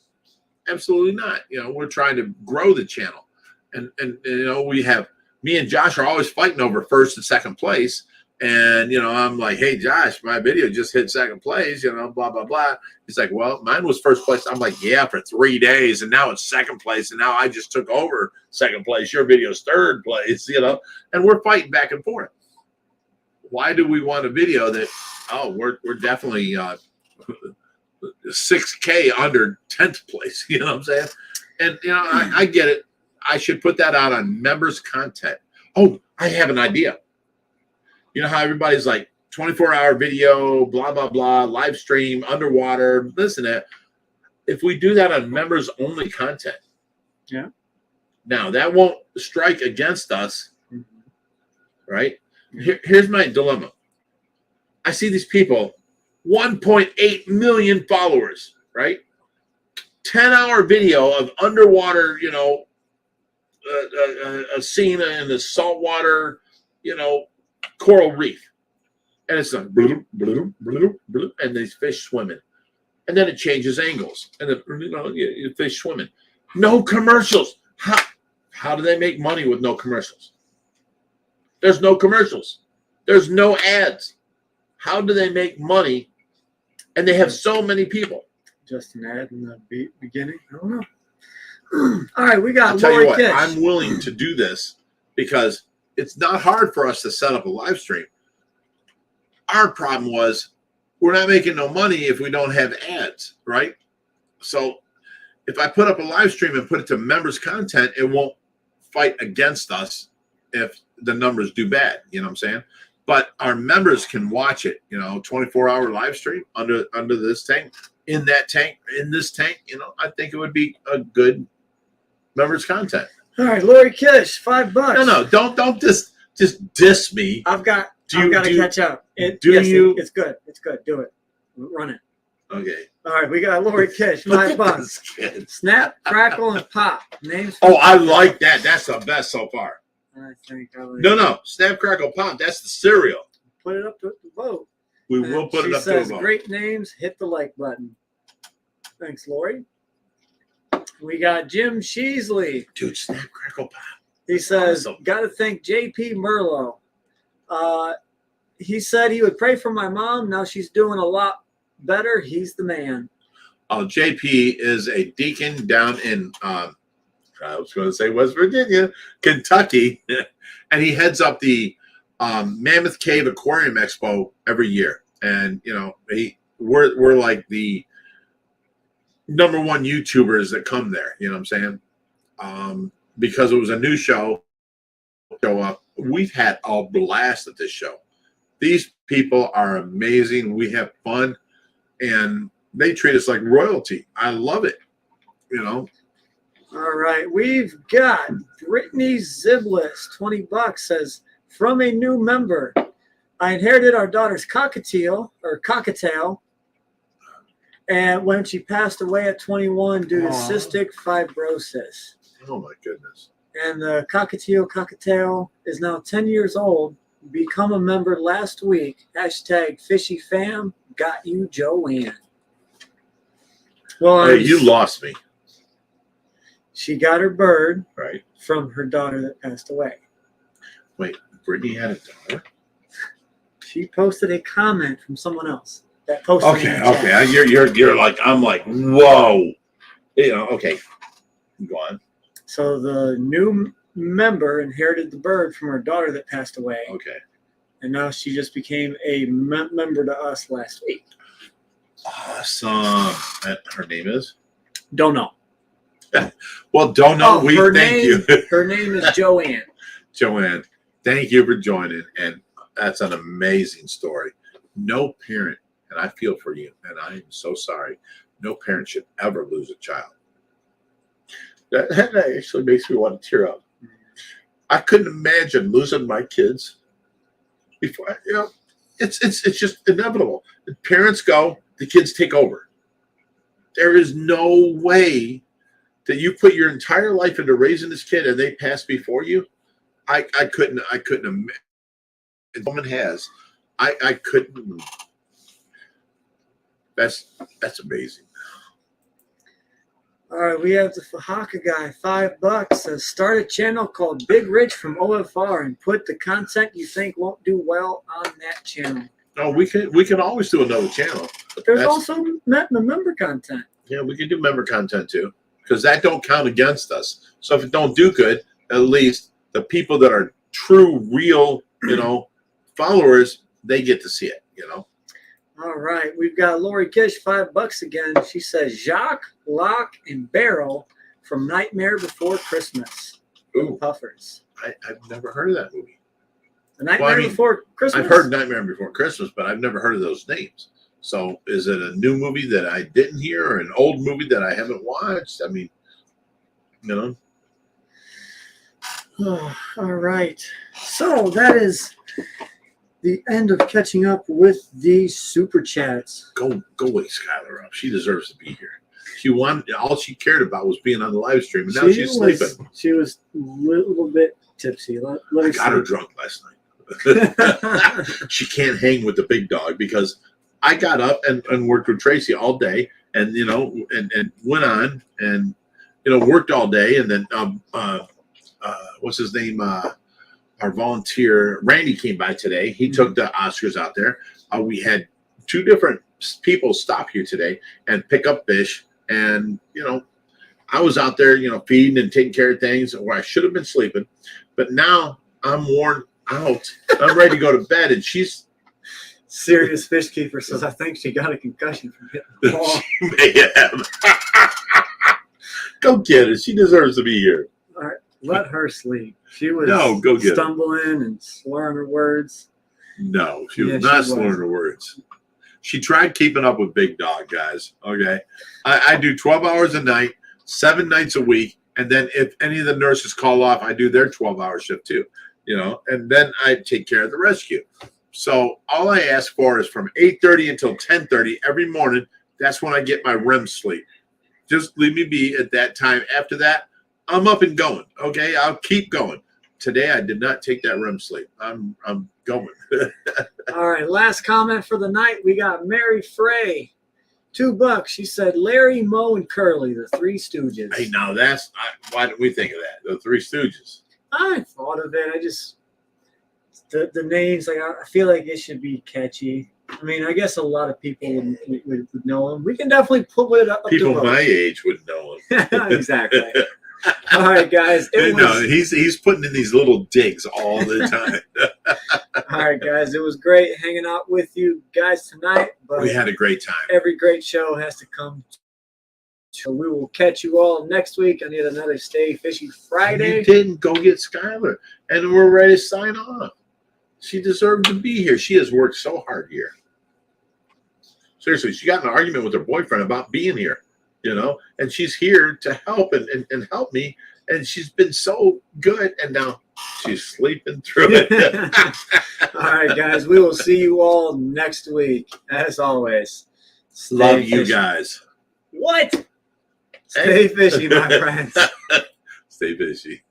Absolutely not. We're trying to grow the channel. And we have, me and Josh are always fighting over first and second place. And, I'm like, hey, Josh, my video just hit second place, blah, blah, blah. He's like, well, mine was first place. I'm like, yeah, for 3 days. And now it's second place. And now I just took over second place. Your video's third place, and we're fighting back and forth. Why do we want a video that, we're definitely 6K under 10th place? You know what I'm saying? And, I get it. I should put that out on members content. Oh, I have an idea. You know how everybody's like 24-hour video, blah, blah, blah, live stream, underwater, this and that. If we do that on members only content. Yeah. Now that won't strike against us. Right? Here's my dilemma. I see these people, 1.8 million followers, right? 10-hour video of underwater, a scene in the saltwater, coral reef. And it's like, bloop, bloop, bloop, bloop, and these fish swimming. And then it changes angles. And the fish swimming. No commercials. How do they make money with no commercials? There's no commercials. There's no ads. How do they make money? And they have so many people. Just an ad in the beginning? I don't know. All right, we got I'll tell Lori you what, Kish. I'm willing to do this because it's not hard for us to set up a live stream. Our problem was we're not making no money if we don't have ads, right? So if I put up a live stream and put it to members content, it won't fight against us if the numbers do bad, you know what I'm saying? But our members can watch it, 24-hour live stream under this tank, in that tank, in this tank, I think it would be a good members content. All right, Lori Kish, $5. No, don't just diss me. I've got to catch up. It's good. It's good. Do it. Run it. Okay. All right, we got Lori Kish, Look at $5. this kid. Snap, Crackle, and Pop. Names. Oh, I like that. That's the best so far. I think I like No. Snap, Crackle, Pop. That's the cereal. Put it up to the vote. We will put it up says, to a vote. great names. Hit the like button. Thanks, Lori. We got Jim Sheasley. Dude, Snap, Crackle, Pop. He says, Awesome. got to thank JP Merlo. He said he would pray for my mom. Now she's doing a lot better. He's the man. JP is a deacon down in, I was going to say West Virginia, Kentucky, and he heads up the Mammoth Cave Aquarium Expo every year. And, you know, we're like the number one YouTubers that come there, you know what I'm saying? Because it was a new show up. We've had a blast at this show. These people are amazing. We have fun, and they treat us like royalty. I love it, you know. All right, we've got Brittany Ziblis, $20, says, from a new member, I inherited our daughter's cockatiel, and when she passed away at 21 due to cystic fibrosis. Oh, my goodness. And the cockatiel is now 10 years old. Become a member last week. Fishy fam. Got you, Joanne. Well, Hey, you lost me. She got her bird Right. from her daughter that passed away. Wait, Brittany had a daughter? She posted a comment from someone else that posted. Okay, in the chat. okay. You're like, I'm like, whoa. You know, okay. Go on. So the new member inherited the bird from her daughter that passed away. Okay. And now she just became a member to us last week. Awesome. Her name is? Don't know. Well, don't know. Thank you. Her name is Joanne. Joanne, thank you for joining. And that's an amazing story. No parent, and I feel for you, and I am so sorry. No parent should ever lose a child. That actually makes me want to tear up. I couldn't imagine losing my kids before. You know, it's just inevitable. The parents go, the kids take over. There is no way that you put your entire life into raising this kid and they pass before you. I couldn't imagine. A woman has. I couldn't. That's amazing. All right, we have the Fahaka guy, $5, says start a channel called Big Rich from OFR and put the content you think won't do well on that channel. No, we can always do another channel. But there's also member content. Yeah, we can do member content too, because that don't count against us. So if it don't do good, at least the people that are true, real, followers, they get to see it. All right, we've got Lori Kish, $5 again. She says Jacques, Lock, and Barrel from Nightmare Before Christmas. Ooh, Puffers. I've never heard of that movie. The Nightmare Before Christmas? I've heard Nightmare Before Christmas, but I've never heard of those names. So is it a new movie that I didn't hear or an old movie that I haven't watched? I mean, Oh, all right. So that is the end of catching up with the super chats. Go wake Skylar up. She deserves to be here. All she cared about was being on the live stream, and now she's sleeping. She was a little bit tipsy. I got her drunk last night. She can't hang with the big dog because I got up and worked with Tracy all day, and and went on and worked all day, and then what's his name? Our volunteer Randy came by today. He took the Oscars out there. We had 2 different people stop here today and pick up fish, and I was out there feeding and taking care of things where I should have been sleeping, but now I'm worn out. I'm ready to go to bed, and she's Serious Fish Keeper says, I think she got a concussion from hitting the ball. She may have. Go get her. She deserves to be here. All right, let her sleep. She was go get stumbling and slurring her words. No, she was not slurring her words. She tried keeping up with Big Dog, guys. Okay. I do 12 hours a night, 7 nights a week. And then if any of the nurses call off, I do their 12-hour shift too, and then I take care of the rescue. So all I ask for is from 8:30 until 10:30 every morning, That's when I get my REM sleep. Just leave me be at that time. After that, I'm up and going. Okay, I'll keep going. Today, I did not take that REM sleep. I'm going. All right, last comment for the night. We got Mary Frey, $2. She said, Larry, Moe, and Curly, the Three Stooges. Hey, now why didn't we think of that? The Three Stooges. I thought of it. I just the names. Like I feel like it should be catchy. I mean, I guess a lot of people would know them. We can definitely pull it up. People my age would know them. Exactly. All right, guys. He's putting in these little digs all the time. All right, guys. It was great hanging out with you guys tonight. But we had a great time. Every great show has to come. So we will catch you all next week on yet another Stay Fishy Friday. You didn't go get Skylar, and we're ready to sign off. She deserved to be here. She has worked so hard here. Seriously, she got in an argument with her boyfriend about being here, and she's here to help and help me. And she's been so good, and now she's sleeping through it. All right, guys. We will see you all next week. As always. Love you guys. What? Stay fishy, my friends. Stay fishy.